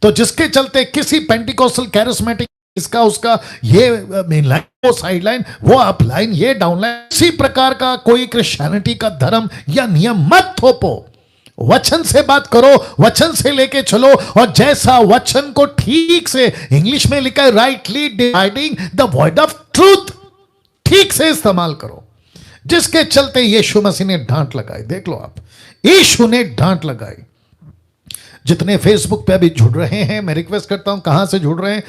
तो जिसके चलते किसी पेंटिकोस्टल कैरिस्मेटिक, इसका उसका, ये मेन लाइन, वो साइड लाइन, वो अप लाइन, ये डाउन लाइन, किसी प्रकार का कोई क्रिश्चियनिटी का धर्म या नियम मत थोपो। वचन से बात करो, वचन से लेके चलो, और जैसा वचन को ठीक से, इंग्लिश में लिखा है rightly dividing the word of truth, ठीक से इस्तेमाल करो। जिसके चलते यीशु मसीह ने डांट लगाई। देख लो आप, यीशु ने डांट लगाई। जितने फेसबुक पे अभी जुड़ रहे हैं, मैं रिक्वेस्ट करता हूं, कहां से जुड़ रहे हैं?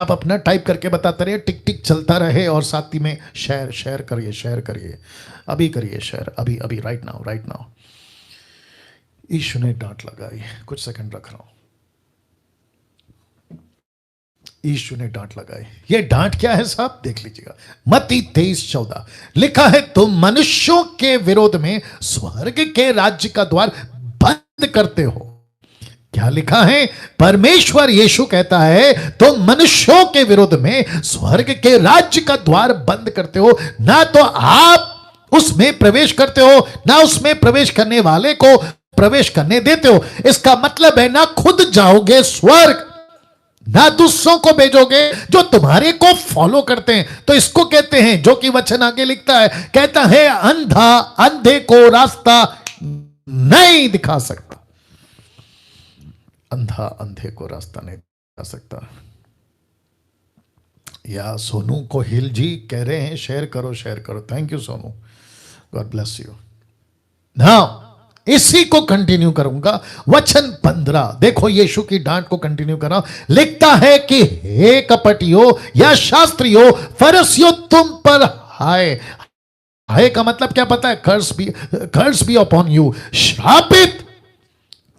आप अपना टाइप करके बताते रहिए, टिक टिक चलता रहे और साथ ही में शेयर शेयर करिए, शेयर करिए, अभी करिए शेयर, अभी अभी, राइट नाउ, राइट नाउ। ईशु ने डांट लगाई, कुछ सेकंड रख रहा हूं। ईशु ने डांट लगाई। ये डांट क्या है साहब, देख लीजिएगा। मत्ती 23:14 लिखा है, तुम मनुष्यों के विरोध में स्वर्ग के राज्य का द्वार बंद करते हो। क्या लिखा है? परमेश्वर यीशु कहता है, तुम मनुष्यों के विरोध में स्वर्ग के राज्य का द्वार बंद करते हो। ना तो आप उसमें प्रवेश करते हो, ना उसमें प्रवेश करने वाले को प्रवेश करने देते हो। इसका मतलब है, ना खुद जाओगे स्वर्ग, ना दूसरों को भेजोगे जो तुम्हारे को फॉलो करते हैं। तो इसको कहते हैं, जो कि वचन आगे लिखता है, कहता है, अंधा अंधे को रास्ता नहीं दिखा सकता। अंधा अंधे को रास्ता नहीं दिखा सकता। या सोनू को हिल जी कह रहे हैं, शेयर करो, शेयर करो। Thank you Sonu, God bless you. Now इसी को कंटिन्यू करूंगा। वचन 15 देखो, यीशु की डांट को कंटिन्यू कर रहा हूं। लिखता है कि हे कपटियों या शास्त्रियों, फरीसियों, तुम पर हाय। हाय का मतलब क्या पता है? कर्स बी अपॉन यू, श्रापित।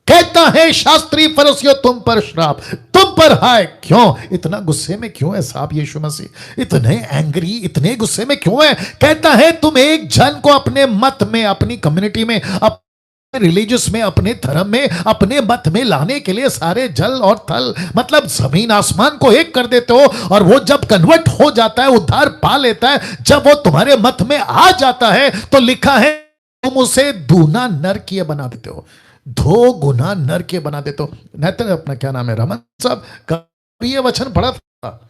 कहता है, शास्त्री फरीसियों, तुम पर श्राप, तुम पर हाय। क्यों इतना गुस्से में क्यों है साहब यीशु मसीह? इतने एंग्री, इतने गुस्से में क्यों है? कहता है, तुम एक जन को अपने मत में, अपनी कम्युनिटी में, रिलीजियस में, अपने धर्म में, अपने मत में लाने के लिए सारे जल और थल, मतलब जमीन आसमान को एक कर देते हो। और वो जब कन्वर्ट हो जाता है, उद्धार पा लेता है, जब वो तुम्हारे मत में आ जाता है, तो लिखा है, तुम उसे दूना नरकीय बना देते हो, 2 गुना नरकीय बना देते हो। नहीं तो अपना क्या नाम है, रमन साहब, कभी ये वचन पढ़ा था?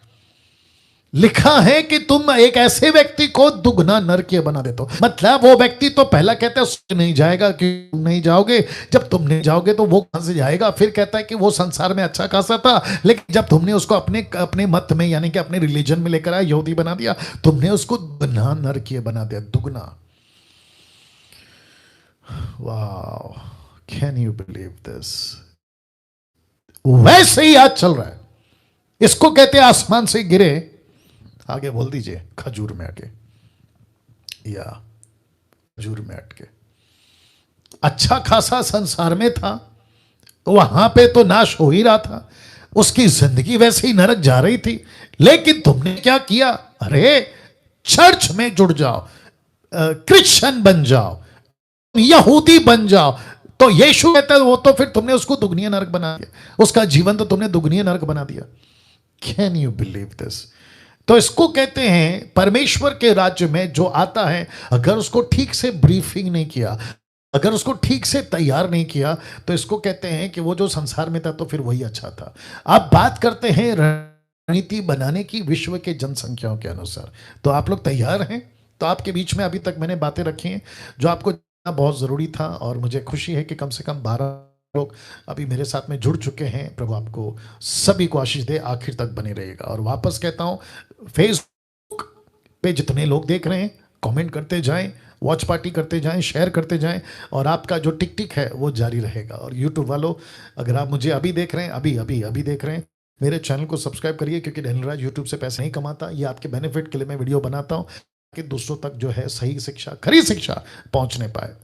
लिखा है कि तुम एक ऐसे व्यक्ति को दुगना नरकीय बना देते हो। मतलब वो व्यक्ति तो पहला कहता है नहीं जाएगा, कि तुम नहीं जाओगे। जब तुम नहीं जाओगे तो वो कहां से जाएगा? फिर कहता है कि वो संसार में अच्छा खासा था, लेकिन जब तुमने उसको अपने मत में, यानी कि अपने रिलीजन में लेकर आया, यहूदी बना दिया, तुमने उसको दुगना नरकीय बना दिया, दुगना। Wow, can you believe this? वैसे ही आज चल रहा है। इसको कहते हैं आसमान से गिरे, आगे बोल दीजिए, खजूर में आके, या खजूर में अटके। अच्छा खासा संसार में था, तो वहां पे तो नाश हो ही रहा था, उसकी जिंदगी वैसे ही नरक जा रही थी। लेकिन तुमने क्या किया? अरे चर्च में जुड़ जाओ, क्रिश्चियन बन जाओ, यहूदी बन जाओ। तो यीशु कहता है, वो तो फिर तुमने उसको दुगनी नरक बना दिया, उसका जीवन तो तुमने दुगनी नरक बना दिया। Can you believe this? तो इसको कहते हैं, परमेश्वर के राज्य में जो आता है, अगर उसको ठीक से ब्रीफिंग नहीं किया, अगर उसको ठीक से तैयार नहीं किया, तो इसको कहते हैं कि वो जो संसार में था तो फिर वही अच्छा था। आप बात करते हैं रणनीति बनाने की विश्व के जनसंख्याओं के अनुसार, तो आप लोग तैयार हैं? तो आपके बीच में अभी तक मैंने बातें रखी हैं जो आपको बहुत जरूरी था, और मुझे खुशी है कि कम से कम 12 लोग अभी मेरे साथ में जुड़ चुके हैं। प्रभु आपको सभी को आशीष दे, आखिर तक बने रहेगा। और वापस कहता हूं, फेसबुक पे जितने लोग देख रहे हैं, कमेंट करते जाएं, वॉच पार्टी करते जाएं, शेयर करते जाएं, और आपका जो टिक टिक है वो जारी रहेगा। और यूट्यूब वालों, अगर आप मुझे अभी देख रहे हैं, अभी देख रहे हैं, मेरे चैनल को सब्सक्राइब करिए, क्योंकि डैनियल राज यूट्यूब से पैसे नहीं कमाता। ये आपके बेनिफिट के लिए मैं वीडियो बनाता हूं कि दूसरों तक जो है सही शिक्षा, खरी शिक्षा पहुंचने पाए।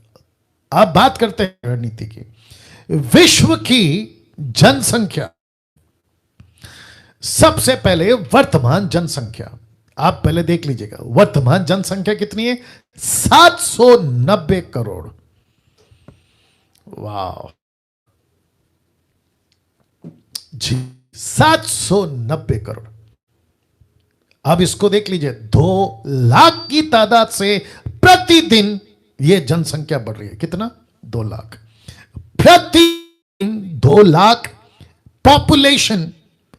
आप बात करते हैं रणनीति की। विश्व की जनसंख्या, सबसे पहले वर्तमान जनसंख्या आप पहले देख लीजिएगा। वर्तमान जनसंख्या कितनी है? 790 करोड़। वाह जी, 790 करोड़। अब इसको देख लीजिए, 2 लाख की तादाद से प्रतिदिन ये जनसंख्या बढ़ रही है। कितना? 2 लाख प्रतिदिन। 2 लाख पॉपुलेशन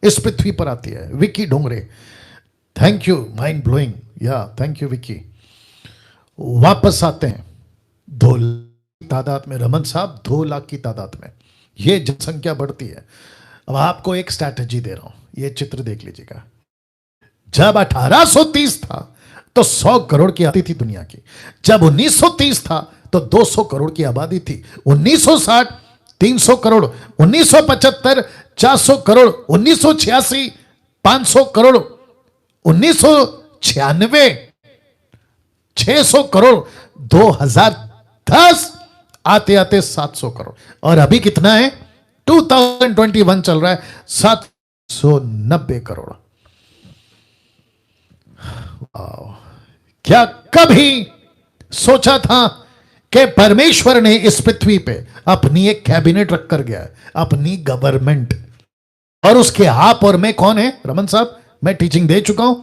इस पृथ्वी पर आती है। Vicky Dongre, thank you, mind blowing, या थैंक यू विकी। वापस आते हैं 2 लाख की तादाद में, रमन साहब 2 लाख की तादाद में ये जनसंख्या बढ़ती है। अब आपको एक स्ट्रैटेजी दे रहा हूं, ये चित्र देख लीजिएगा। जब 1830 था तो 100 करोड़ की आबादी थी दुनिया की। जब 1930 था तो 200 करोड़ की आबादी थी। 1960 300 करोड़, 1975 400 करोड़, 1986 500 करोड़ 1996, 600 करोड़ 2010, आते आते 700 करोड़, और अभी कितना है 2021 चल रहा है 790 करोड़। क्या कभी सोचा था कि परमेश्वर ने इस पृथ्वी पे अपनी एक कैबिनेट रखकर गया है, अपनी गवर्नमेंट, और उसके आप और मैं कौन है रमन साहब? मैं टीचिंग दे चुका हूं,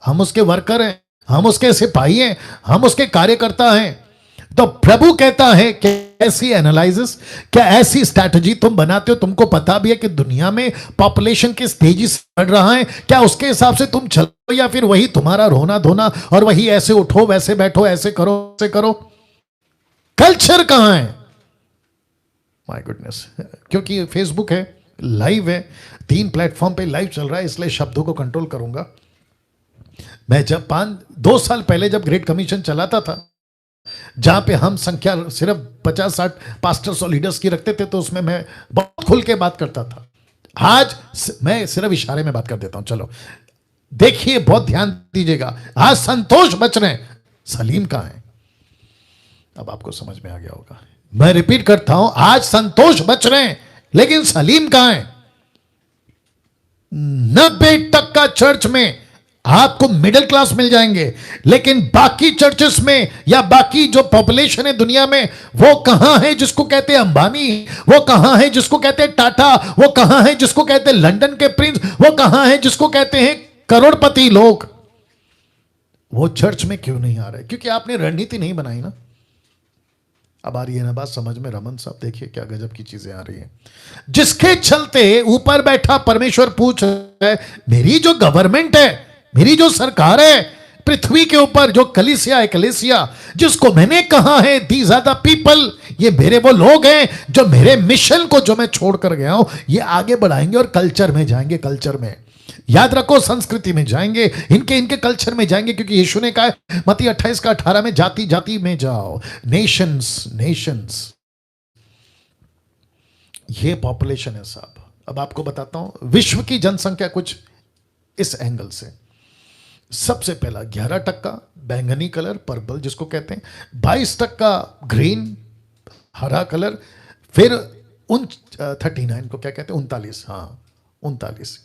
हम उसके वर्कर हैं, हम उसके सिपाही हैं, हम उसके कार्यकर्ता हैं। तो प्रभु कहता है कि ऐसी एनालिसिस, क्या ऐसी स्ट्रैटेजी तुम बनाते हो, तुमको पता भी है कि दुनिया में पॉपुलेशन किस तेजी से बढ़ रहा है, क्या उसके हिसाब से तुम चलो, या फिर वही तुम्हारा रोना धोना और वही ऐसे उठो वैसे बैठो, ऐसे करो ऐसे करो? कल्चर कहां है? माय गुडनेस, क्योंकि फेसबुक है, लाइव है, 3 प्लेटफॉर्म पे लाइव चल रहा है, इसलिए शब्दों को कंट्रोल करूंगा। मैं जब 2 साल पहले जब ग्रेट कमीशन चलाता था, जहां पे हम संख्या सिर्फ 50-60 पास्टर्स और लीडर्स की रखते थे, तो उसमें मैं बहुत खुल के बात करता था। आज मैं सिर्फ इशारे में बात कर देता हूं। चलो देखिए, बहुत ध्यान दीजिएगा। आज संतोष बच रहे हैं, सलीम कहां है? अब आपको समझ में आ गया होगा। मैं रिपीट करता हूं, आज संतोष बच रहे हैं, लेकिन सलीम कहां है? 90% चर्च में आपको मिडिल क्लास मिल जाएंगे, लेकिन बाकी चर्चेस में या बाकी जो पॉपुलेशन है दुनिया में, वो कहां है जिसको कहते हैं अंबानी, वो कहां है जिसको कहते हैं टाटा, वो कहां है जिसको कहते हैं लंदन के प्रिंस, वो कहां है जिसको कहते हैं करोड़पति लोग? वो चर्च में क्यों नहीं आ रहे? क्योंकि आपने रणनीति नहीं बनाई ना। अब आ रही है ना बात समझ में रमन साहब? देखिए क्या गजब की चीजें आ रही हैं, जिसके चलते ऊपर बैठा परमेश्वर पूछ रहा है, मेरी जो गवर्नमेंट है, मेरी जो सरकार है पृथ्वी के ऊपर, जो कलीसिया है, कलीसिया जिसको मैंने कहा है दीज आर द पीपल, ये मेरे वो लोग हैं जो मेरे मिशन को जो मैं छोड़ कर गया हूं, ये आगे बढ़ाएंगे और कल्चर में जाएंगे। कल्चर में याद रखो, संस्कृति में जाएंगे, इनके कल्चर में जाएंगे, क्योंकि यीशु ने कहा मत्ती 28:18 में, जाति जाति में जाओ, नेशंस नेशंस। ये पॉपुलेशन है साहब। अब आपको बताता हूं विश्व की जनसंख्या कुछ इस एंगल से। सबसे पहला 11% बैंगनी कलर, पर्पल जिसको कहते हैं, 22% ग्रीन हरा कलर, फिर 39 को क्या कहते हैं, 39, हाँ 39,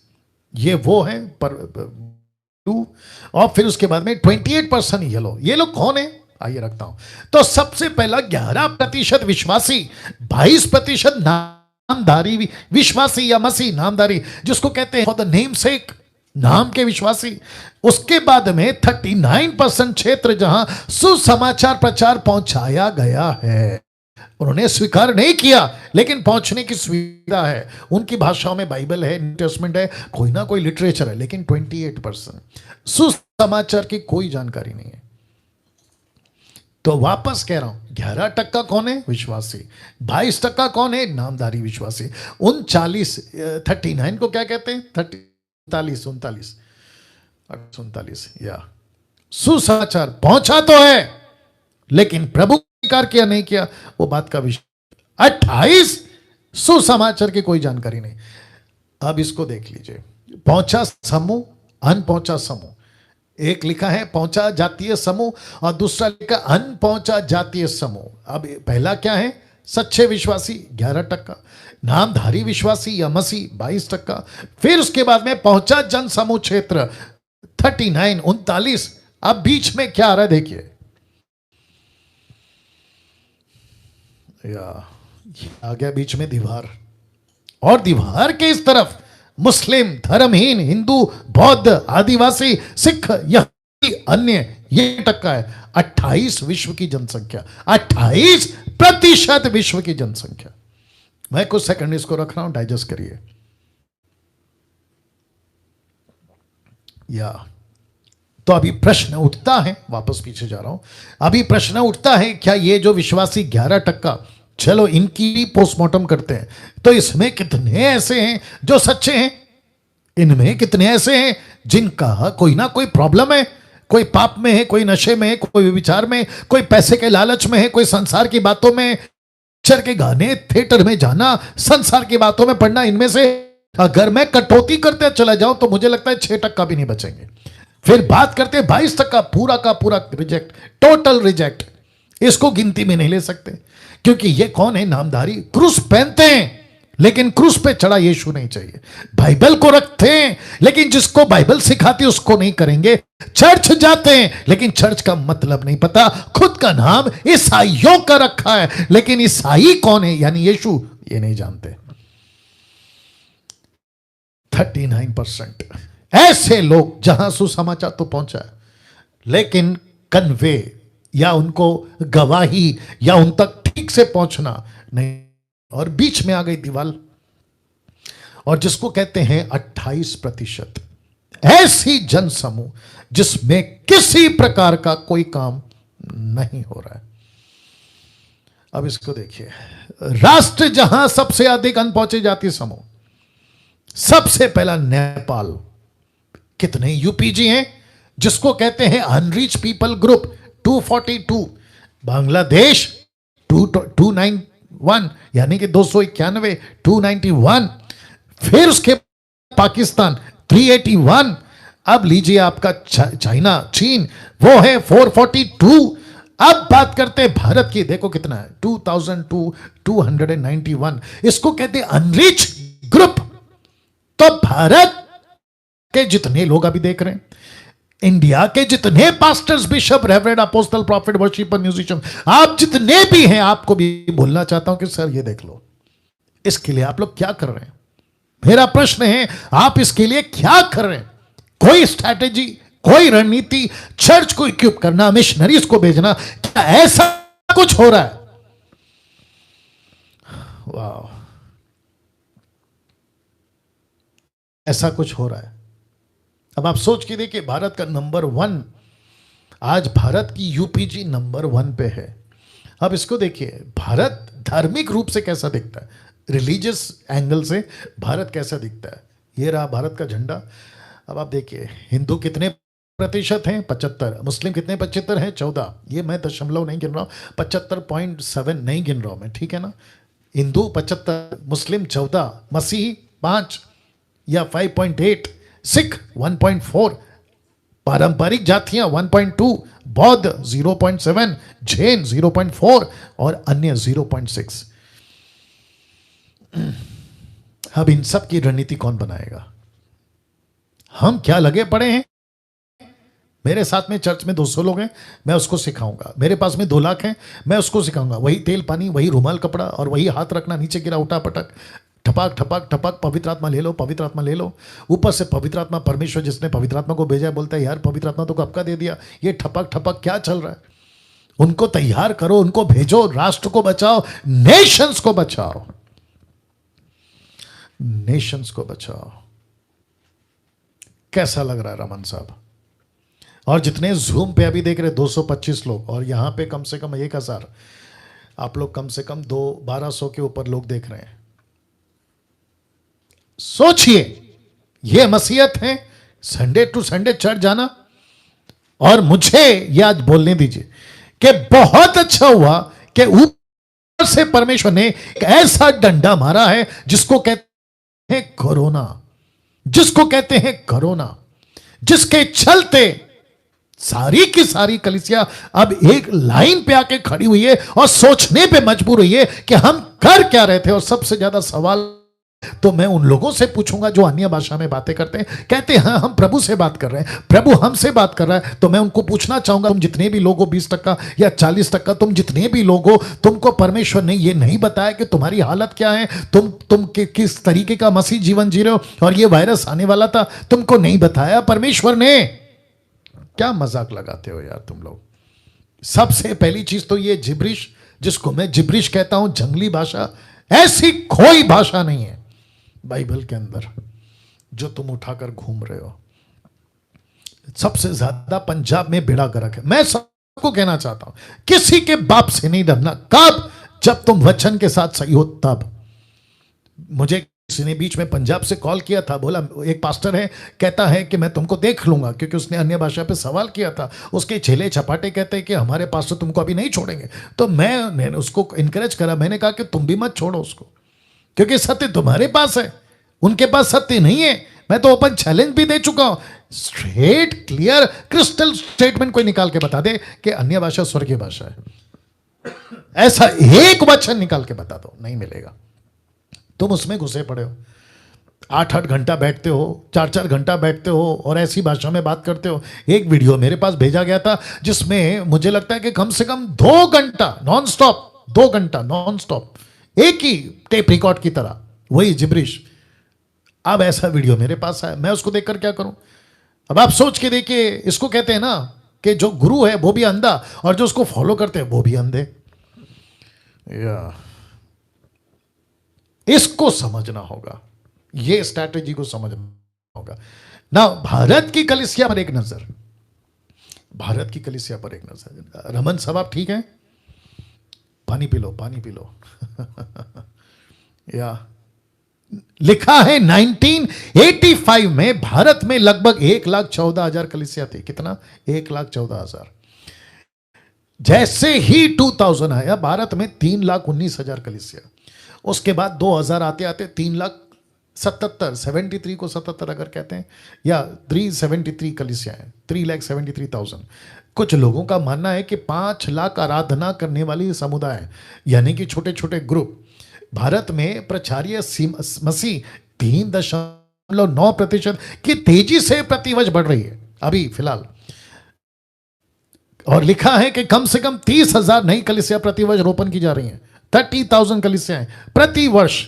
ये वो है पर ब्लू, और फिर उसके बाद में 28% येलो। ये लोग कौन है आइए रखता हूं। तो सबसे पहला 11% विश्वासी, 22% नामधारी विश्वासी या मसीह नामधारी जिसको कहते हैं फॉर द नेम सेक, नाम के विश्वासी। उसके बाद में 39% क्षेत्र जहां सुसमाचार प्रचार पहुंचाया गया है, उन्होंने स्वीकार नहीं किया लेकिन पहुंचने की सुविधा है, उनकी भाषाओं में बाइबल है, न्यू टेस्टमेंट है, कोई ना कोई लिटरेचर है, लेकिन 28% सुसमाचार की कोई जानकारी नहीं है। तो वापस कह रहा हूं, 11% कौन है? विश्वासी। 22% कौन है? नामधारी विश्वासी। 39 को क्या कहते हैं? 39 या सुसमाचार पहुंचा तो है लेकिन प्रभु स्वीकार किया नहीं किया, वो बात का विषय। 28 सुसमाचार की कोई जानकारी नहीं। अब इसको देख लीजिए, पहुंचा समूह, अनपहुंचा समूह। एक लिखा है पहुंचा जातीय समूह और दूसरा लिखा अनपहुंचा जातीय समूह। अब पहला क्या है? सच्चे विश्वासी 11%, नामधारी विश्वासी या मसीह 22%, फिर उसके बाद में पहुंचा जन समूह क्षेत्र 39। अब बीच में क्या आ रहा है देखिए, या आ गया बीच में दीवार, और दीवार के इस तरफ मुस्लिम, धर्महीन, हिंदू, बौद्ध, आदिवासी, सिख, यहूदी, अन्य, ये टक्का है। 28 विश्व की जनसंख्या, 28% विश्व की जनसंख्या। मैं कुछ सेकंड इसको रख रहा हूं, डाइजेस्ट करिए। या तो अभी प्रश्न उठता है, वापस पीछे जा रहा हूं, अभी प्रश्न उठता है क्या ये जो विश्वासी 11%, चलो इनकी पोस्टमार्टम करते हैं, तो इसमें कितने ऐसे हैं जो सच्चे हैं? इनमें कितने ऐसे हैं जिनका कोई ना कोई प्रॉब्लम है? कोई पाप में है, कोई नशे में है, कोई विचार में, कोई पैसे के लालच में है, कोई संसार की बातों में, पिक्चर के गाने, थिएटर में जाना, संसार की बातों में पढ़ना, इनमें से अगर मैं कटौती करते चला जाऊं तो मुझे लगता है 6% भी नहीं बचेंगे। फिर बात करते 22% पूरा का पूरा रिजेक्ट, टोटल रिजेक्ट। इसको गिनती में नहीं ले सकते, क्योंकि ये कौन है? नामधारी। क्रूस पहनते हैं लेकिन क्रूस पे चढ़ा यीशु नहीं चाहिए। बाइबल को रखते हैं लेकिन जिसको बाइबल सिखाती उसको नहीं करेंगे। चर्च जाते हैं लेकिन चर्च का मतलब नहीं पता। खुद का नाम ईसाइयों का रखा है लेकिन ईसाई कौन है यानी यीशु ये नहीं जानते। 39% ऐसे लोग जहां सुसमाचार तो पहुंचा है लेकिन कन्वे या उनको गवाही या उन तक ठीक से पहुंचना नहीं, और बीच में आ गई दीवार। और जिसको कहते हैं 28%, ऐसी जनसमूह जिसमें किसी प्रकार का कोई काम नहीं हो रहा है। अब इसको देखिए, राष्ट्र जहां सबसे अधिक अनपहुंचे जाति समूह, सबसे पहला नेपाल। कितने यूपीजी हैं जिसको कहते हैं अनरीच पीपल ग्रुप 242। बांग्लादेश 291 यानी कि 291, 291। फिर उसके पाकिस्तान 381। अब लीजिए आपका चाइना, चीन, वो है 442। अब बात करते हैं भारत की, देखो कितना है 2291। इसको कहते हैं अनरीच ग्रुप। तो भारत के जितने लोग अभी देख रहे हैं, इंडिया के जितने pastors, bishop, reverend, apostle, profit, worshipper, musician, आप जितने भी हैं, आपको भी बोलना चाहता हूं कि सर ये देख लो, इसके लिए आप लोग क्या कर रहे हैं? मेरा प्रश्न है, आप इसके लिए क्या कर रहे हैं? कोई स्ट्रैटेजी, कोई रणनीति, चर्च को इक्विप करना, मिशनरीज को भेजना, क्या ऐसा कुछ हो रहा है? वाह, ऐसा कुछ हो रहा है। अब आप सोच के देखिए, भारत का नंबर 1, आज भारत की यूपीजी नंबर 1 पे है। अब इसको देखिए, भारत धार्मिक रूप से कैसा दिखता है, रिलीजियस एंगल से भारत कैसा दिखता है। ये रहा भारत का झंडा। अब आप देखिए, हिंदू कितने प्रतिशत हैं? 75। मुस्लिम कितने? 75 हैं, 14। ये मैं दशमलव नहीं गिन रहा हूँ, 75.7 नहीं गिन रहा हूँ मैं, ठीक है ना। हिंदू 75, मुस्लिम 14, मसीही 5 या 5.8, सिख 1.4, पारंपरिक जातियां 1.2, बौद्ध 0.7, जैन 0.4 और अन्य 0.6। अब इन सब की रणनीति कौन बनाएगा? हम क्या लगे पड़े हैं? मेरे साथ में चर्च में 200 लोग हैं, मैं उसको सिखाऊंगा। मेरे पास में 2 लाख हैं, मैं उसको सिखाऊंगा। वही तेल पानी, वही रुमाल कपड़ा और वही हाथ रखना, नीचे गिरा उठा पटक, ठपक ठपक ठपक, पवित्र आत्मा ले लो, पवित्र आत्मा ले लो। ऊपर से पवित्र आत्मा, परमेश्वर जिसने पवित्र आत्मा को भेजा है बोलता है यार पवित्र आत्मा तो कब का दे दिया, ये ठपक ठपक क्या चल रहा है? उनको तैयार करो, उनको भेजो, राष्ट्र को बचाओ, नेशंस को बचाओ, नेशंस को बचाओ। कैसा लग रहा है रमन साहब? और जितने जूम पे अभी देख रहे 225 लोग, और यहां पे कम से कम 1000, आप लोग कम से कम 1200 के ऊपर लोग देख रहे हैं। सोचिए, यह मसीहत है, संडे टू संडे चर्च जाना। और मुझे यह आज बोलने दीजिए कि बहुत अच्छा हुआ कि ऊपर से परमेश्वर ने एक ऐसा डंडा मारा है जिसको कहते हैं कोरोना, जिसको कहते हैं कोरोना, जिसके चलते सारी की सारी कलीसिया अब एक लाइन पे आके खड़ी हुई है और सोचने पे मजबूर हुई है कि हम कर क्या रहे थे। और सबसे ज्यादा सवाल तो मैं उन लोगों से पूछूंगा जो अन्य भाषा में बातें करते हैं, कहते हैं हाँ हम प्रभु से बात कर रहे हैं, प्रभु हमसे बात कर रहा है। तो मैं उनको पूछना चाहूंगा, तुम जितने भी लोग हो, 20% या 40%, तुम जितने भी लोग हो, तुमको परमेश्वर ने ये नहीं बताया कि तुम्हारी हालत क्या है, तुम किस तरीके का मसीह जीवन जी रहे हो, और ये वायरस आने वाला था, तुमको नहीं बताया परमेश्वर ने? क्या मजाक लगाते हो यार तुम लोग। सबसे पहली चीज तो ये जिब्रिश, जिसको मैं जिब्रिश कहता हूं, जंगली भाषा, ऐसी कोई भाषा नहीं है बाइबल के अंदर जो तुम उठाकर घूम रहे हो। सबसे ज्यादा पंजाब में बेड़ा गर्क है। मैं सबको कहना चाहता हूं, किसी के बाप से नहीं डरना। कब? जब तुम वचन के साथ सही हो तब। मुझे किसी ने बीच में पंजाब से कॉल किया था, बोला एक पास्टर है, कहता है कि मैं तुमको देख लूंगा, क्योंकि उसने अन्य भाषा पे सवाल किया था। उसके छेले छपाटे कहते हैं कि हमारे पास्टर तुमको अभी नहीं छोड़ेंगे। तो मैंने उसको इनकरेज करा, मैंने कहा कि तुम भी मत छोड़ो उसको, क्योंकि सत्य तुम्हारे पास है। उनके पास सत्य नहीं है। मैं तो ओपन चैलेंज भी दे चुका हूं, स्ट्रेट क्लियर क्रिस्टल स्टेटमेंट कोई निकाल के बता दे कि अन्य भाषा स्वर्गीय भाषा है, ऐसा एक वचन निकाल के बता दो, नहीं मिलेगा। तुम उसमें घुसे पड़े हो, 8-8 घंटा बैठते हो, 4-4 घंटा बैठते हो और ऐसी भाषा में बात करते हो। एक वीडियो मेरे पास भेजा गया था जिसमें मुझे लगता है कि कम से कम 2 घंटा नॉन स्टॉप, 2 घंटा नॉन स्टॉप एक ही टेप रिकॉर्ड की तरह वही जिब्रिश। अब ऐसा वीडियो मेरे पास है, मैं उसको देखकर क्या करूं? अब आप सोच के देखिए, इसको कहते हैं ना कि जो गुरु है वो भी अंधा और जो उसको फॉलो करते हैं वो भी अंधे। या इसको समझना होगा, ये स्ट्रैटेजी को समझना होगा ना। भारत की कलीसिया पर एक नजर, भारत की कलीसिया पर एक नजर। रमन साहब आप ठीक हैं? पानी पी लो, पानी पी लो। या लिखा है 1985 में भारत में लगभग 1,14,000 कलीसिया थी। कितना? 1,14,000। जैसे ही 2000 आया भारत में 3,19,000 कलीसिया। उसके बाद 2000 आते आते 3,77,000, 73 को 77 अगर कहते हैं, या 373 कलीसिया है, 3,73,000। कुछ लोगों का मानना है कि 5 लाख आराधना करने वाली समुदाय यानी कि छोटे छोटे ग्रुप भारत में प्रचार्य मसीह 3.9% की तेजी से प्रतिवर्ष बढ़ रही है अभी फिलहाल। और लिखा है कि कम से कम 30,000 नई कलीसिया प्रतिवर्ष रोपण की जा रही हैं। 30,000 कलीसियाएं प्रति वर्ष।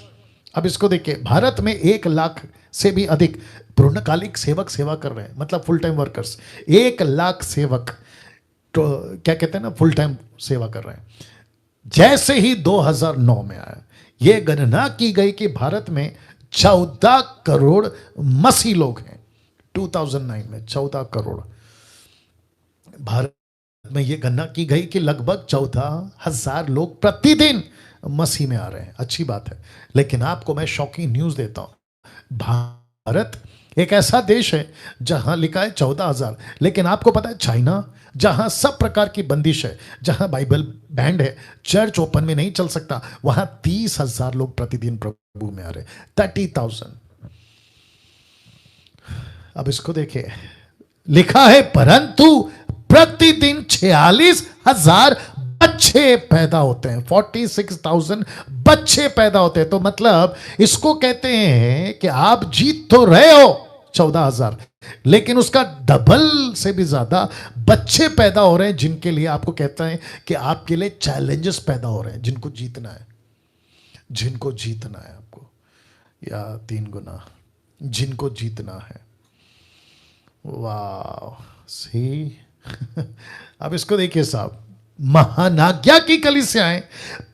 अब इसको देखिए, भारत में 1 लाख से भी अधिक पूर्णकालिक सेवक सेवा कर रहे हैं, मतलब फुल टाइम वर्कर्स। 1 लाख सेवक तो क्या कहते हैं ना, फुल टाइम सेवा कर रहे हैं। जैसे ही 2009 में आया, यह गणना की गई कि भारत में 14 करोड़ मसीह लोग हैं। 2009 में 14 करोड़ भारत में यह गणना की गई कि लगभग 14,000 लोग प्रतिदिन मसीह में आ रहे हैं। अच्छी बात है, लेकिन आपको मैं शॉकिंग न्यूज देता हूं। भारत एक ऐसा देश है जहां लिखा है 14,000, लेकिन आपको पता है चाइना, जहां सब प्रकार की बंदिश है, जहां बाइबल बैंड है, चर्च ओपन में नहीं चल सकता, वहां 30,000 लोग प्रतिदिन प्रभु में आ रहे। 30,000। अब इसको देखिए, लिखा है परंतु प्रतिदिन 46,000 बच्चे पैदा होते हैं। 46,000 बच्चे पैदा होते हैं। तो मतलब इसको कहते हैं कि आप जीत तो रहे हो 14,000, लेकिन उसका डबल से भी ज्यादा बच्चे पैदा हो रहे हैं, जिनके लिए आपको कहता है कि आपके लिए चैलेंजेस पैदा हो रहे हैं, जिनको जीतना है, जिनको जीतना है आपको, या 3 गुना जिनको जीतना है। वाह सी। अब इसको देखिए साहब, महानाज्ञा की कलीसियाएं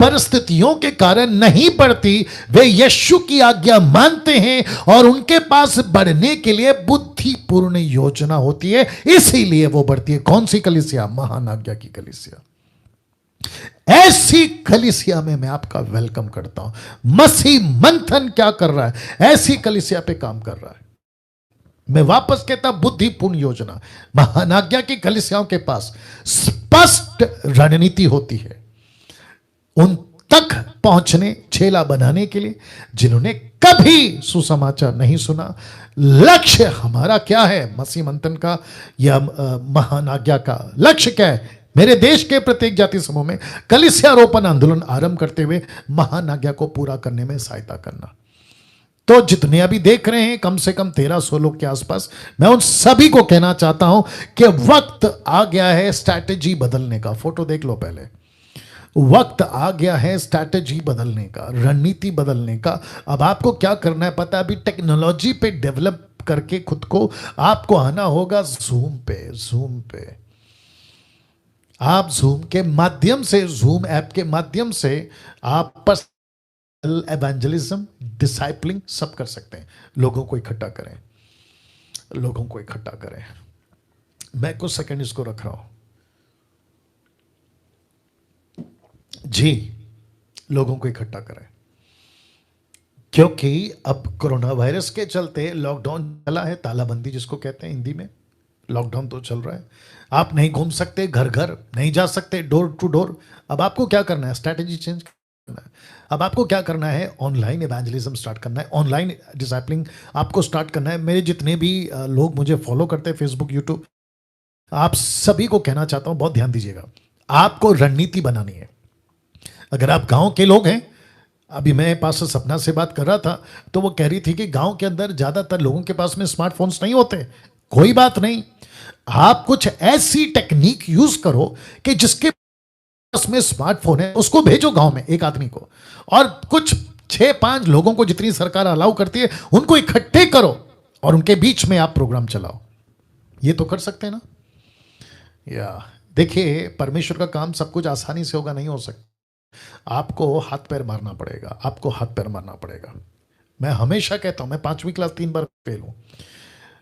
परिस्थितियों के कारण नहीं बढ़ती, वे यीशु की आज्ञा मानते हैं और उनके पास बढ़ने के लिए बुद्धिपूर्ण योजना होती है, इसीलिए वो बढ़ती है। कौन सी कलीसिया? महानाज्ञा की कलीसिया। ऐसी कलीसिया में मैं आपका वेलकम करता हूं। मसीह मंथन क्या कर रहा है? ऐसी कलीसिया पे काम कर रहा है। मैं वापस कहता, बुद्धिपूर्ण योजना। महानाज्ञा की कलीसियाओं के पास स्पष्ट रणनीति होती है उन तक पहुंचने, छेला बनाने के लिए जिन्होंने कभी सुसमाचार नहीं सुना। लक्ष्य हमारा क्या है? मसीह मंथन का या महानाज्ञा का लक्ष्य क्या है? मेरे देश के प्रत्येक जाति समूह में कलीसिया रोपण आंदोलन आरंभ करते हुए महानाज्ञा को पूरा करने में सहायता करना। तो जितने अभी देख रहे हैं, कम से कम 1300 लोग के आसपास, मैं उन सभी को कहना चाहता हूं कि वक्त आ गया है स्ट्रैटेजी बदलने का। फोटो देख लो पहले। वक्त आ गया है स्ट्रैटेजी बदलने का, रणनीति बदलने का। अब आपको क्या करना है पता है? अभी टेक्नोलॉजी पे डेवलप करके खुद को आपको आना होगा जूम पे। जूम पे आप जूम के माध्यम से, जूम ऐप के माध्यम से आप एवेंजलिज्म, डिसाइपलिंग सब कर सकते हैं। लोगों को इकट्ठा करें, लोगों को इकट्ठा करें। मैं कुछ सेकंड इसको रख रहा हूं जी। लोगों को इकट्ठा करें, क्योंकि अब कोरोना वायरस के चलते लॉकडाउन चला है, तालाबंदी जिसको कहते हैं हिंदी में। लॉकडाउन तो चल रहा है, आप नहीं घूम सकते, घर घर नहीं जा सकते, डोर टू डोर। अब आपको क्या करना है? स्ट्रैटेजी चेंज है। अब आपको क्या करना है, ऑनलाइन एवेंजलिज्म स्टार्ट करना है, ऑनलाइन डिसाइपलिंग आपको स्टार्ट करना है। मेरे जितने भी लोग मुझे फॉलो करते हैं फेसबुक, यूट्यूब, आप सभी को कहना चाहता हूं, बहुत ध्यान दीजिएगा, आपको रणनीति बनानी है। अगर आप गांव के लोग हैं, अभी मैं पास सपना से बात कर रहा था, तो वो कह रही थी कि गांव के अंदर ज्यादातर लोगों के पास में स्मार्टफोन्स नहीं होते। कोई बात नहीं, आप कुछ ऐसी टेक्निक यूज करो कि जिसके पास में स्मार्टफोन है उसको भेजो गांव में एक आदमी को, और कुछ 6-5 लोगों को, जितनी सरकार अलाउ करती है, उनको इकट्ठे करो और उनके बीच में आप प्रोग्राम चलाओ। ये तो कर सकते हैं ना। या देखिए, परमेश्वर का काम सब कुछ आसानी से होगा, नहीं हो सकता। आपको हाथ पैर मारना पड़ेगा, आपको हाथ पैर मारना पड़ेगा। मैं हमेशा कहता हूं, मैं 5वीं क्लास 3 बार फेल हूं,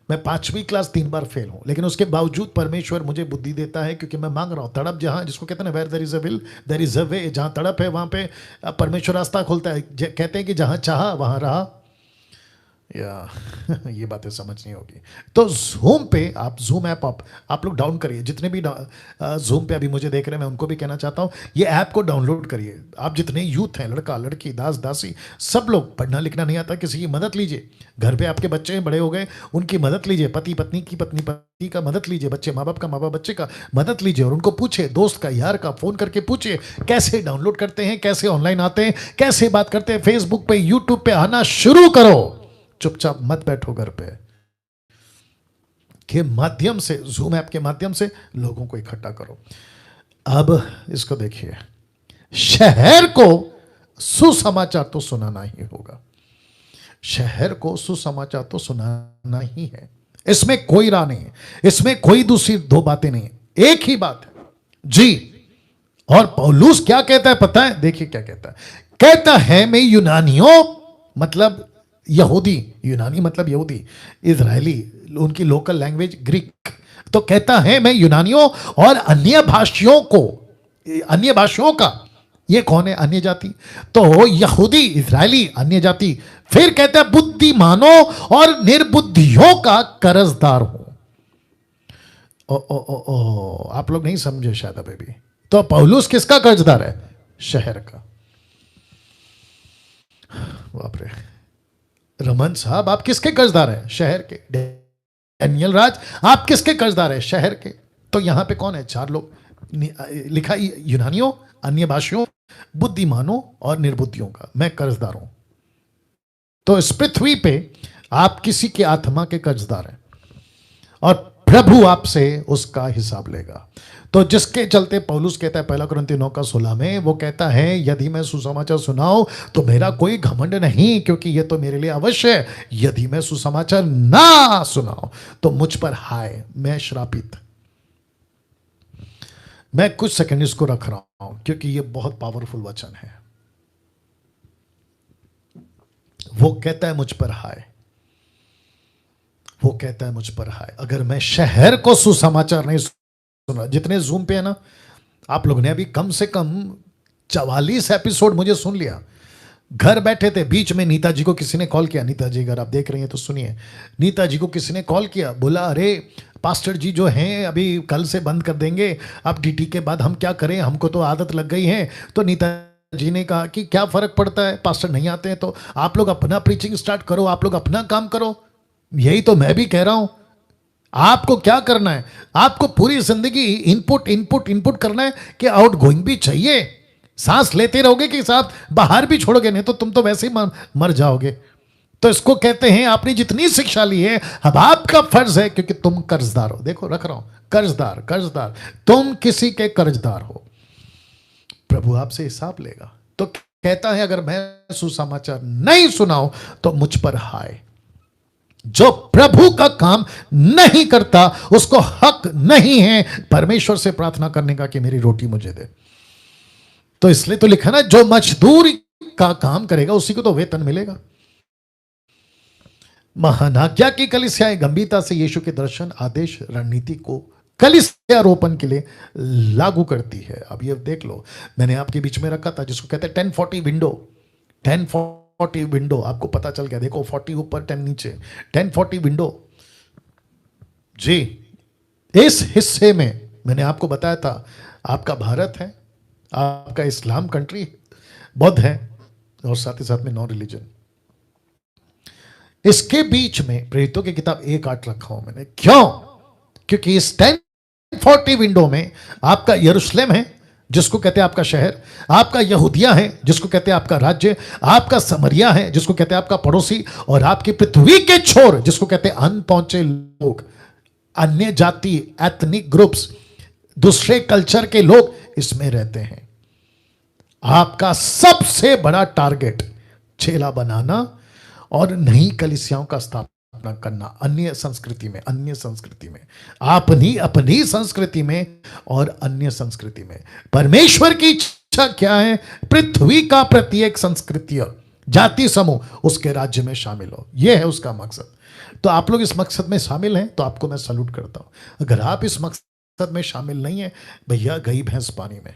मैं 5वीं क्लास 3 बार फेल हूं, लेकिन उसके बावजूद परमेश्वर मुझे बुद्धि देता है, क्योंकि मैं मांग रहा हूं। तड़प जहां, जिसको कहते हैं ना, where there is a will there is a way, जहां तड़प है वहां पे परमेश्वर रास्ता खोलता है। कहते हैं कि जहां चाहा वहां रहा। या ये बातें समझनी होगी। तो जूम पे आप, जूम ऐप आप लोग डाउन करिए। जितने भी जूम पे अभी मुझे देख रहे हैं, मैं उनको भी कहना चाहता हूँ, ये ऐप को डाउनलोड करिए। आप जितने यूथ हैं, लड़का लड़की, दास दासी, सब लोग, पढ़ना लिखना नहीं आता, किसी की मदद लीजिए। घर पे आपके बच्चे बड़े हो गए, उनकी मदद लीजिए। पति पत्नी की, पत्नी पति का मदद लीजिए। बच्चे माँ बाप का, माँ बाप बच्चे का मदद लीजिए, और उनको पूछे, दोस्त का, यार का, फोन करके पूछिए कैसे डाउनलोड करते हैं, कैसे ऑनलाइन आते हैं, कैसे बात करते हैं। फेसबुक पे, यूट्यूब पे आना शुरू करो, चुपचाप मत बैठो घर पे। के माध्यम से, जूम ऐप के माध्यम से लोगों को इकट्ठा करो। अब इसको देखिए, शहर को सुसमाचार तो सुनाना ही होगा, शहर को सुसमाचार तो सुनाना ही है। इसमें कोई राह नहीं है, इसमें कोई दूसरी दो बातें नहीं है, एक ही बात है जी। और पौलुस क्या कहता है पता है? देखिए क्या कहता है। कहता है, मैं यूनानियों, मतलब यहूदी, यूनानी मतलब यहूदी, इजरायली, उनकी लोकल लैंग्वेज ग्रीक, तो कहता है मैं यूनानियों और अन्य भाषियों को, अन्य भाषियों का, ये कौन है? अन्य जाति। तो यहूदी, इजरायली, अन्य जाति। फिर कहता है बुद्धिमानों और निर्बुद्धियों का कर्जदार हूं। ओ ओ ओ ओ, आप लोग नहीं समझे शायद अभी भी। तो पौलुस किसका कर्जदार है? शहर का। बाप रे, रमन साहब आप किसके कर्जदार हैं? शहर के। डैनियल राज आप किसके कर्जदार हैं? शहर के। तो यहां पे कौन है? 4 लोग लिखा, यूनानियों, अन्य भाषियों, बुद्धिमानों और निर्बुद्धियों का मैं कर्जदार हूं। तो इस पृथ्वी पे आप किसी के आत्मा के कर्जदार हैं, और प्रभु आपसे उसका हिसाब लेगा। तो जिसके चलते पौलुस कहता है 1 कुरिन्थियों 9:16 में, वो कहता है यदि मैं सुसमाचार सुनाऊं तो मेरा कोई घमंड नहीं, क्योंकि ये तो मेरे लिए अवश्य है। यदि मैं सुसमाचार ना सुनाऊं तो मुझ पर हाय, मैं श्रापित। मैं कुछ सेकंड इसको रख रहा हूं, क्योंकि ये बहुत पावरफुल वचन है। वो कहता है मुझ पर हाय, वो कहता है मुझ पर हाय। अगर मैं शहर को सुसमाचार नहीं सुना, जितने जूम पे है ना, आप लोगों ने अभी कम से कम 44 एपिसोड मुझे सुन लिया। घर बैठे थे, बीच में नीता जी को किसी ने कॉल किया। नीता जी अगर आप देख रही हैं तो सुनिए, नीता जी को किसी ने कॉल किया, बोला अरे पास्टर जी जो हैं अभी कल से बंद कर देंगे, अब डीटी के बाद हम क्या करें, हमको तो आदत लग गई है। तो नीता जी ने कहा कि क्या फर्क पड़ता है, पास्टर नहीं आते हैं तो आप लोग अपना प्रीचिंग स्टार्ट करो, आप लोग अपना काम करो। यही तो मैं भी कह रहा हूं। आपको क्या करना है? आपको पूरी जिंदगी इनपुट इनपुट इनपुट करना है कि आउट गोइंग भी चाहिए। सांस लेते रहोगे कि साथ बाहर भी छोड़ोगे, नहीं तो तुम तो वैसे ही मर जाओगे। तो इसको कहते हैं आपने जितनी शिक्षा ली है, अब आपका फर्ज है, क्योंकि तुम कर्जदार हो। देखो रख रहा हूं, कर्जदार, कर्जदार, तुम किसी के कर्जदार हो। प्रभु आपसे हिसाब लेगा। तो कहता है अगर मैं सुसमाचार नहीं सुनाऊं तो मुझ पर हाय। जो प्रभु का काम नहीं करता उसको हक नहीं है परमेश्वर से प्रार्थना करने का कि मेरी रोटी मुझे दे। तो इसलिए तो लिखा ना, जो मजदूर का काम करेगा उसी को तो वेतन मिलेगा। महानाज्ञा की कलीसियाएं गंभीरता से यीशु के दर्शन, आदेश, रणनीति को कलीसियारोपण के लिए लागू करती है। अब ये देख लो, मैंने आपके बीच में रखा था जिसको कहते हैं 1040 विंडो। 1040 विंडो आपको पता चल गया। देखो 40 ऊपर 10 नीचे, 1040 विंडो जी। इस हिस्से में मैंने आपको बताया था, आपका भारत है, आपका इस्लाम कंट्री, बौद्ध है और साथ ही साथ में नॉन रिलीजन। इसके बीच में प्रेरितों की किताब 1:8 रखा हूं मैंने। क्यों? क्योंकि इस 1040 विंडो में आपका यरूशलेम है जिसको कहते हैं आपका शहर, आपका यहूदिया है जिसको कहते हैं आपका राज्य, आपका समरिया है जिसको कहते हैं आपका पड़ोसी, और आपकी पृथ्वी के छोर जिसको कहते हैं अनपहुंचे लोग, अन्य जाति, एथनिक ग्रुप्स, दूसरे कल्चर के लोग इसमें रहते हैं। आपका सबसे बड़ा टारगेट चेला बनाना और नई कलीसियाओं का स्थापना करना अन्य संस्कृति में, अन्य संस्कृति में, अपनी अपनी संस्कृति में और अन्य संस्कृति में। परमेश्वर की इच्छा क्या है? पृथ्वी का प्रत्येक संस्कृति जाति समूह उसके राज्य में शामिल हो, यह है उसका मकसद। तो आप लोग इस मकसद में शामिल हैं तो आपको मैं सैल्यूट करता हूं। अगर आप इस मकसद में शामिल नहीं है, भैया गई भैंस पानी में।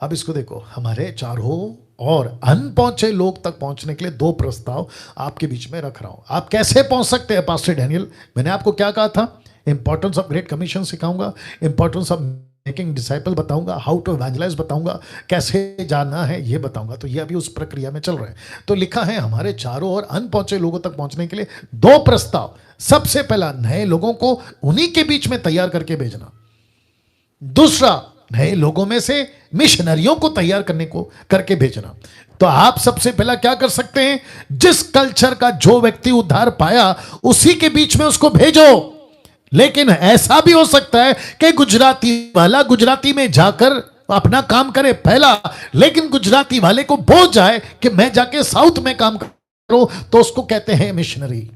अब इसको देखो, हमारे चारों और अनपहुंचे लोग तक पहुंचने के लिए 2 प्रस्ताव आपके बीच में रख रहा हूं। आप कैसे पहुंच सकते हैं पास्टर डैनियल? मैंने आपको क्या कहा था? इंपॉर्टेंस ऑफ ग्रेट कमीशन सिखाऊंगा, इंपॉर्टेंस ऑफ मेकिंग डिसाइपल बताऊंगा, हाउ टू इवेंजलाइज बताऊंगा, कैसे जाना है ये बताऊंगा। तो ये अभी उस प्रक्रिया में चल रहे हैं। तो लिखा है हमारे चारों और अनपहुंचे लोगों तक पहुंचने के लिए 2 प्रस्ताव। सबसे पहला, नए लोगों को उन्हीं के बीच में तैयार करके भेजना। दूसरा, नए लोगों में से मिशनरियों को तैयार करके भेजना। तो आप सबसे पहला क्या कर सकते हैं? जिस कल्चर का जो व्यक्ति उद्धार पाया उसी के बीच में उसको भेजो। लेकिन ऐसा भी हो सकता है कि गुजराती वाला गुजराती में जाकर अपना काम करे पहला, लेकिन गुजराती वाले को बोझ जाए कि मैं जाके साउथ में काम करूं, तो उसको कहते हैं मिशनरी।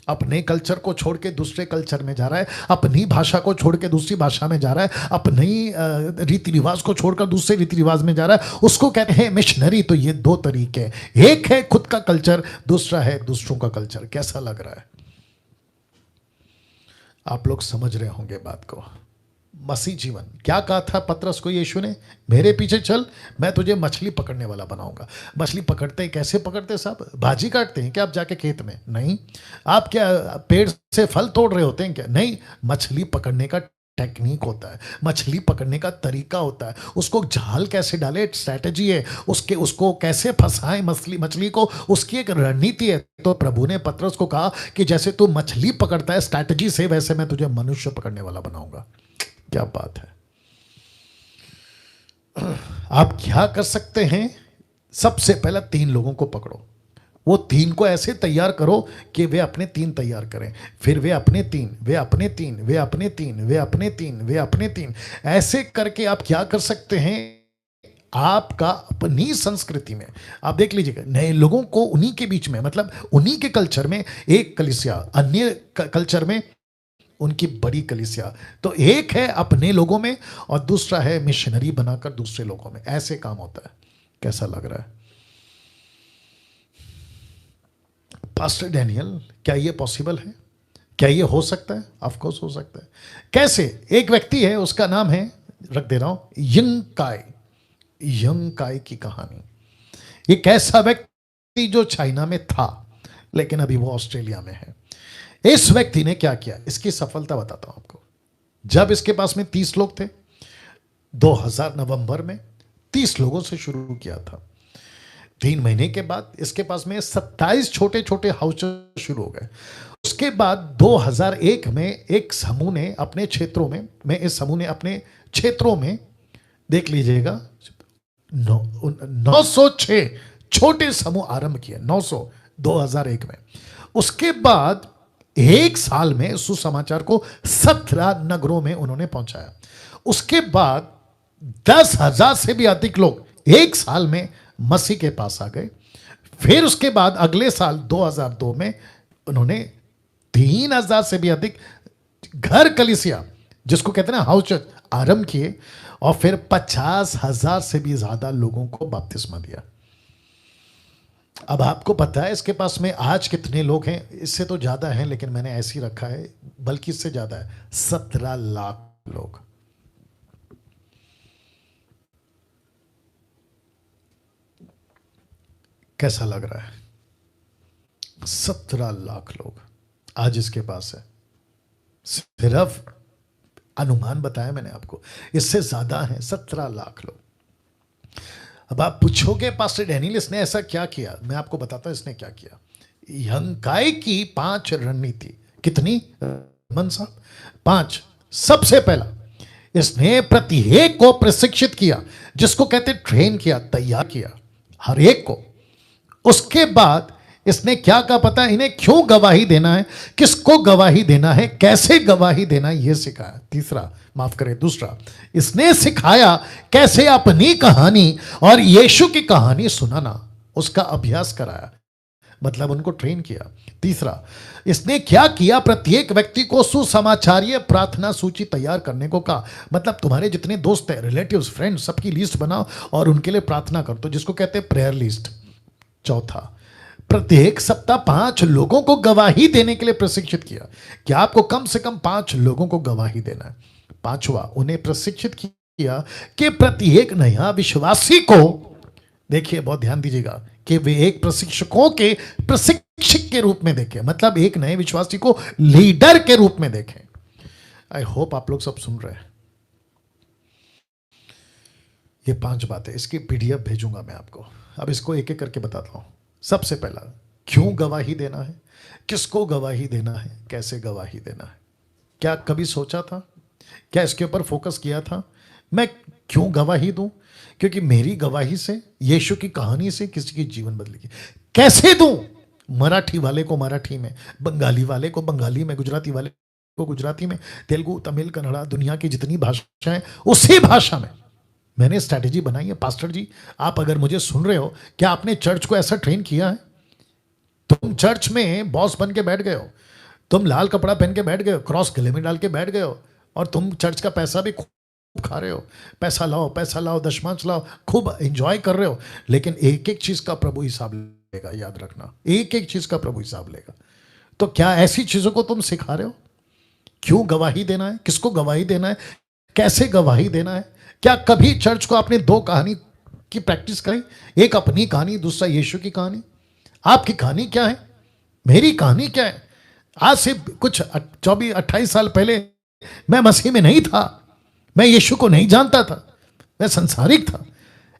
अपने कल्चर को छोड़ के दूसरे कल्चर में जा रहा है, अपनी भाषा को छोड़ के दूसरी भाषा में जा रहा है, अपनी रीति रिवाज को छोड़कर दूसरे रीति रिवाज में जा रहा है, उसको कहते हैं मिशनरी। तो ये 2 तरीके हैं, एक है खुद का कल्चर, दूसरा है दूसरों का कल्चर। कैसा लग रहा है? आप लोग समझ रहे होंगे बात को। मसीह जीवन क्या कहा था पतरस को यीशु ने? मेरे पीछे चल, मैं तुझे मछली पकड़ने वाला बनाऊंगा। मछली पकड़ते हैं, कैसे पकड़ते हैं साहब? भाजी काटते हैं क्या आप जाके खेत में? नहीं। आप क्या पेड़ से फल तोड़ रहे होते हैं क्या? नहीं। मछली पकड़ने का टेक्निक होता है, मछली पकड़ने का तरीका होता है, उसको जाल कैसे डाले स्ट्रैटेजी है, उसको कैसे फंसाएं मछली को, उसकी एक रणनीति है। तो प्रभु ने पतरस को कहा कि जैसे तू मछली पकड़ता है स्ट्रैटेजी से, वैसे मैं तुझे मनुष्य पकड़ने वाला बनाऊंगा। क्या बात है! आप क्या कर सकते हैं? सबसे पहला 3 लोगों को पकड़ो, वो 3 को ऐसे तैयार करो कि वे अपने 3 तैयार करें, फिर वे अपने 3, वे अपने 3, वे अपने 3, वे अपने 3, वे अपने 3, ऐसे करके आप क्या कर सकते हैं? आपका अपनी संस्कृति में आप देख लीजिएगा, नए लोगों को उन्हीं के बीच में, मतलब उन्हीं के कल्चर में एक कलीसिया, अन्य कल्चर में उनकी बड़ी कलीसिया। तो एक है अपने लोगों में और दूसरा है मिशनरी बनाकर दूसरे लोगों में। ऐसे काम होता है। कैसा लग रहा है पास्टर डैनियल? क्या ये पॉसिबल है? क्या ये हो सकता है? ऑफ कोर्स हो सकता है। कैसे? एक व्यक्ति है, उसका नाम है, रख दे रहा हूं, यंग काय की कहानी। ये कैसा व्यक्ति जो चाइना में था लेकिन अभी वो ऑस्ट्रेलिया में है। इस व्यक्ति ने क्या किया, इसकी सफलता बताता हूं आपको। जब इसके पास में 30 लोग थे, 2000 नवंबर में 30 लोगों से शुरू किया था। 3 महीने के बाद इसके पास में 27 छोटे छोटे हाउस शुरू हो गए। उसके बाद 2001 में एक समूह ने अपने क्षेत्रों में इस समूह ने अपने क्षेत्रों में, देख लीजिएगा, 906 छोटे समूह आरंभ किए। 900 2001 में। उसके बाद 1 साल में सुसमाचार को 17 नगरों में उन्होंने पहुंचाया। उसके बाद 10,000 से भी अधिक लोग 1 साल में मसीह के पास आ गए। फिर उसके बाद अगले साल 2002 में उन्होंने 3,000 से भी अधिक घर कलीसिया, जिसको कहते हैं ना हाउस चर्च, आरंभ किए और फिर 50,000 से भी ज्यादा लोगों को बपतिस्मा दिया। अब आपको पता है इसके पास में आज कितने लोग हैं? इससे तो ज्यादा हैं, लेकिन मैंने ऐसे ही रखा है, बल्कि इससे ज्यादा है, 17 लाख लोग। कैसा लग रहा है? 17 लाख लोग आज इसके पास है। सिर्फ अनुमान बताया मैंने आपको, इससे ज्यादा है 17 लाख लोग। अब आप पूछोगे पास्टर डैनियल इसने ऐसा क्या किया, मैं आपको बताता हूं इसने क्या किया। हंकाई की 5 रणनीति, कितनी मन साहब? 5। सबसे पहला, इसने प्रत्येक को प्रशिक्षित किया, जिसको कहते ट्रेन किया, तैयार किया, हर एक को। उसके बाद इसने क्या कहा पता है? इन्हें क्यों गवाही देना है, किसको गवाही देना है, कैसे गवाही देना है, यह सिखाया। तीसरा, माफ करें, दूसरा, इसने सिखाया कैसे अपनी कहानी और यीशु की कहानी सुनाना, उसका अभ्यास कराया, मतलब उनको ट्रेन किया। तीसरा, इसने क्या किया? प्रत्येक व्यक्ति को सुसमाचारीय प्रार्थना सूची तैयार करने को कहा, मतलब तुम्हारे जितने दोस्त हैं, रिलेटिव्स, फ्रेंड्स, सबकी लिस्ट बनाओ और उनके लिए प्रार्थना कर दो, जिसको कहते हैं प्रेयर लिस्ट। चौथा, प्रत्येक सप्ताह 5 लोगों को गवाही देने के लिए प्रशिक्षित किया कि आपको कम से कम 5 लोगों को गवाही देना है। पांचवा, उन्हें प्रशिक्षित किया कि प्रत्येक नया विश्वासी को, देखिए बहुत ध्यान दीजिएगा, कि वे एक प्रशिक्षकों के प्रशिक्षक के रूप में देखें, मतलब एक नए विश्वासी को लीडर के रूप में देखें। आई होप आप लोग सब सुन रहे हैं। ये 5 बातें, इसकी पीडीएफ भेजूंगा मैं आपको। अब इसको एक एक करके बताता हूं। सबसे पहला, क्यों गवाही देना है, किसको गवाही देना है, कैसे गवाही देना है। क्या कभी सोचा था, क्या इसके ऊपर फोकस किया था? मैं क्यों गवाही दूं? क्योंकि मेरी गवाही से, यीशु की कहानी से किसी की जीवन बदलेगी। कैसे दूं? मराठी वाले को मराठी में, बंगाली वाले को बंगाली में, गुजराती वाले को गुजराती में, तेलुगु, तमिल, कन्नड़ा, दुनिया की जितनी भाषाएं, उसी भाषा में मैंने स्ट्रैटेजी बनाई है। पास्टर जी, आप अगर मुझे सुन रहे हो, क्या आपने चर्च को ऐसा ट्रेन किया है? तुम चर्च में बॉस बन के बैठ गए हो, तुम लाल कपड़ा पहन के बैठ गए हो, क्रॉस गले में डाल के बैठ गए हो, और तुम चर्च का पैसा भी खूब खा रहे हो, पैसा लाओ, दशमांश लाओ, खूब एंजॉय कर रहे हो, लेकिन एक एक चीज का प्रभु हिसाब लेगा, याद रखना, एक एक चीज का प्रभु हिसाब लेगा। तो क्या ऐसी चीजों को तुम सिखा रहे हो? क्यों गवाही देना है, किसको गवाही देना है, कैसे गवाही देना है? क्या कभी चर्च को आपने 2 कहानी की प्रैक्टिस करी? एक अपनी कहानी, दूसरा यीशु की कहानी। आपकी कहानी क्या है, मेरी कहानी क्या है? आज से कुछ 24-28 साल पहले मैं मसीह में नहीं था, मैं यीशु को नहीं जानता था, मैं संसारिक था।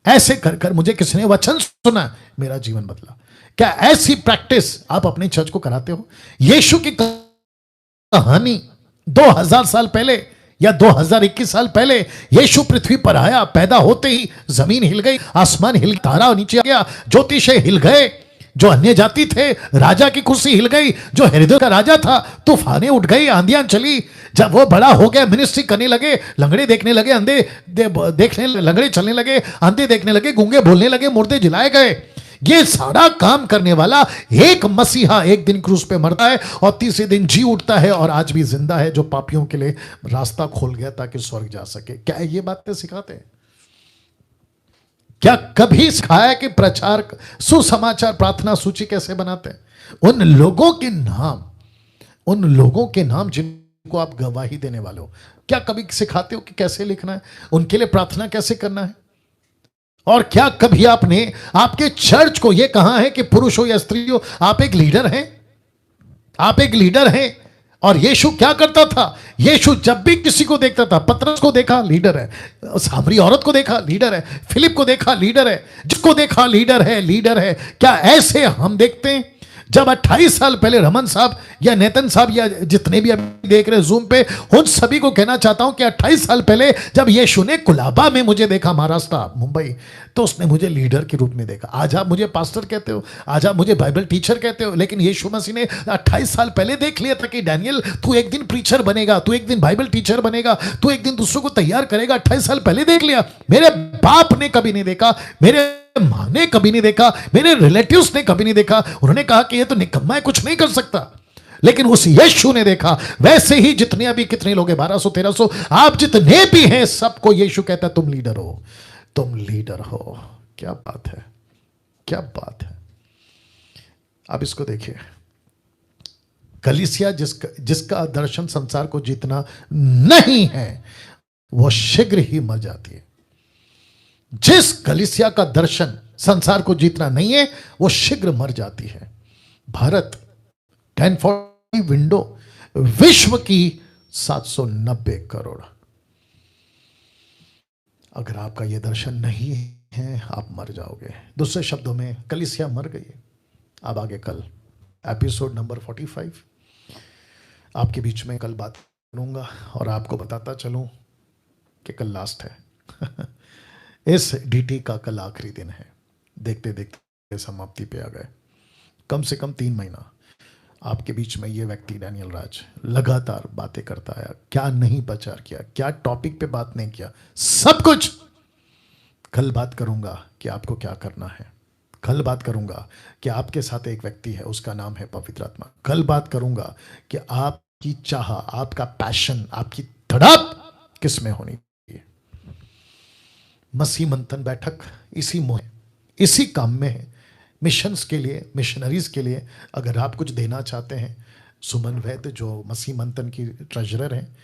ऐसे कर कर मुझे किसी ने वचन सुना, मेरा जीवन बदला। क्या ऐसी प्रैक्टिस आप अपने चर्च को कराते हो? यीशु की कहानी 2000 साल पहले या 2021 साल पहले यीशु पृथ्वी पर आया, पैदा होते ही जमीन हिल गई, आसमान हिल, तारा नीचे आ गया, ज्योतिषे हिल गए, जो अन्य जाति थे राजा की कुर्सी हिल गई, जो हेरोदेस का राजा था तूफानें उठ गई, आंधियां चली। जब वो बड़ा हो गया, मिनिस्ट्री करने लगे, लंगड़े देखने लगे, अंधे देखने, लंगड़े चलने लगे, अंधे देखने लगे, गूंगे बोलने लगे, मुर्दे जिलाए गए। ये सारा काम करने वाला एक मसीहा एक दिन क्रूस पे मरता है और तीसरे दिन जी उठता है और आज भी जिंदा है, जो पापियों के लिए रास्ता खोल गया ताकि स्वर्ग जा सके। क्या ये बातें सिखाते हैं? क्या कभी सिखाया कि प्रचार, सुसमाचार प्रार्थना सूची कैसे बनाते हैं? उन लोगों के नाम जिनको आप गवाही देने वाले हो, क्या कभी सिखाते हो कि कैसे लिखना है, उनके लिए प्रार्थना कैसे करना है? और क्या कभी आपने आपके चर्च को यह कहा है कि पुरुष हो या स्त्री हो, आप एक लीडर हैं, आप एक लीडर हैं? और यीशु क्या करता था? यीशु जब भी किसी को देखता था, पतरस को देखा लीडर है, सामरी औरत को देखा लीडर है, फिलिप को देखा लीडर है, जिसको देखा लीडर है, लीडर है। क्या ऐसे हम देखते हैं? जब 28 साल पहले रमन साहब या नेतन साहब या जितने भी अभी देख रहे जूम पे, उन सभी को कहना चाहता हूं कि 28 साल पहले जब यीशु ने कुलाबा में मुझे देखा, महाराष्ट्र, मुंबई, तो उसने मुझे लीडर के रूप में देखा। आज आप मुझे पास्टर कहते हो, आज आप मुझे बाइबल टीचर कहते हो, लेकिन यीशु मसीह ने 28 साल पहले देख लिया था कि डैनियल, तू एक दिन प्रीचर बनेगा, तू एक दिन बाइबल टीचर बनेगा, तू एक दिन दूसरों को तैयार करेगा। 28 साल पहले देख लिया। मेरे बाप ने कभी नहीं देखा, मेरे मां ने कभी नहीं देखा, मेरे रिलेटिव्स ने कभी नहीं देखा। उन्होंने कहा कि ये तो निकम्मा है, कुछ नहीं कर सकता, लेकिन उस यीशु ने देखा। वैसे ही जितने अभी कितने लोग हैं, 1200-1300, आप जितने भी हैं, सबको यीशु कहता है तुम लीडर हो, तुम लीडर हो। क्या बात है, क्या बात है। अब इसको देखिए, कलीसिया जिसका दर्शन संसार को जीतना नहीं है, वो शीघ्र ही मर जाती है। जिस कलीसिया का दर्शन संसार को जीतना नहीं है, वो शीघ्र मर जाती है। भारत 1040 विंडो, विश्व की 790 करोड़। अगर आपका यह दर्शन नहीं हैं आप मर जाओगे। दूसरे शब्दों में कलीसिया मर गई। अब आगे कल एपिसोड नंबर 45 आपके बीच में कल बात करूंगा और आपको बताता चलूं कि कल लास्ट है। इस डीटी का कल आखिरी दिन है। देखते देखते समाप्ति पे आ गए। कम से कम 3 महीना आपके बीच में ये व्यक्ति डैनियल राज लगातार बातें करता आया। क्या नहीं प्रचार किया, क्या टॉपिक पे बात नहीं किया, सब कुछ। कल बात करूंगा कि आपको क्या करना है। कल बात करूंगा कि आपके साथ एक व्यक्ति है, उसका नाम है पवित्र आत्मा। कल बात करूंगा कि आपकी चाह, आपका पैशन, आपकी धड़प किस में होनी चाहिए। मसीह मंथन बैठक इसी इसी काम में है। मिशंस के लिए, मिशनरीज के लिए अगर आप कुछ देना चाहते हैं, सुमन वैद्य जो मसीह मंथन की ट्रेजरर हैं,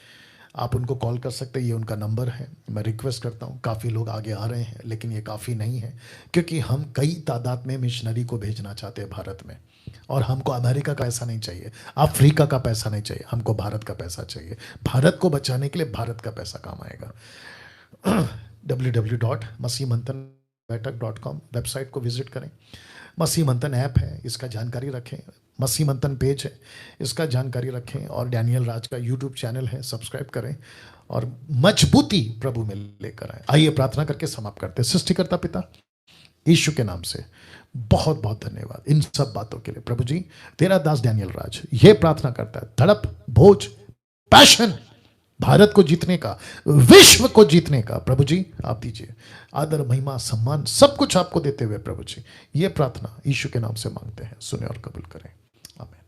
आप उनको कॉल कर सकते हैं। ये उनका नंबर है। मैं रिक्वेस्ट करता हूँ, काफ़ी लोग आगे आ रहे हैं लेकिन ये काफ़ी नहीं है, क्योंकि हम कई तादाद में मिशनरी को भेजना चाहते हैं भारत में। और हमको अमेरिका का पैसा नहीं चाहिए, अफ्रीका का पैसा नहीं चाहिए, हमको भारत का पैसा चाहिए। भारत को बचाने के लिए भारत का पैसा काम आएगा। www.masihmanthanbaitak.com वेबसाइट को विजिट करें। मसीह मंथन ऐप है, इसका जानकारी रखें। मसीह मंथन पेज है, इसका जानकारी रखें। और डैनियल राज का यूट्यूब चैनल है, सब्सक्राइब करें और मजबूती प्रभु में लेकर आए। आइए प्रार्थना करके समाप्त करते हैं। सृष्टिकर्ता पिता यीशु के नाम से बहुत बहुत धन्यवाद इन सब बातों के लिए। प्रभु जी, तेरा दास डैनियल राज ये प्रार्थना करता है, तड़प, भोज, पैशन भारत को जीतने का, विश्व को जीतने का प्रभु जी आप दीजिए। आदर, महिमा, सम्मान सब कुछ आपको देते हुए प्रभु जी ये प्रार्थना यीशु के नाम से मांगते हैं। सुने और कबूल करें। आमीन।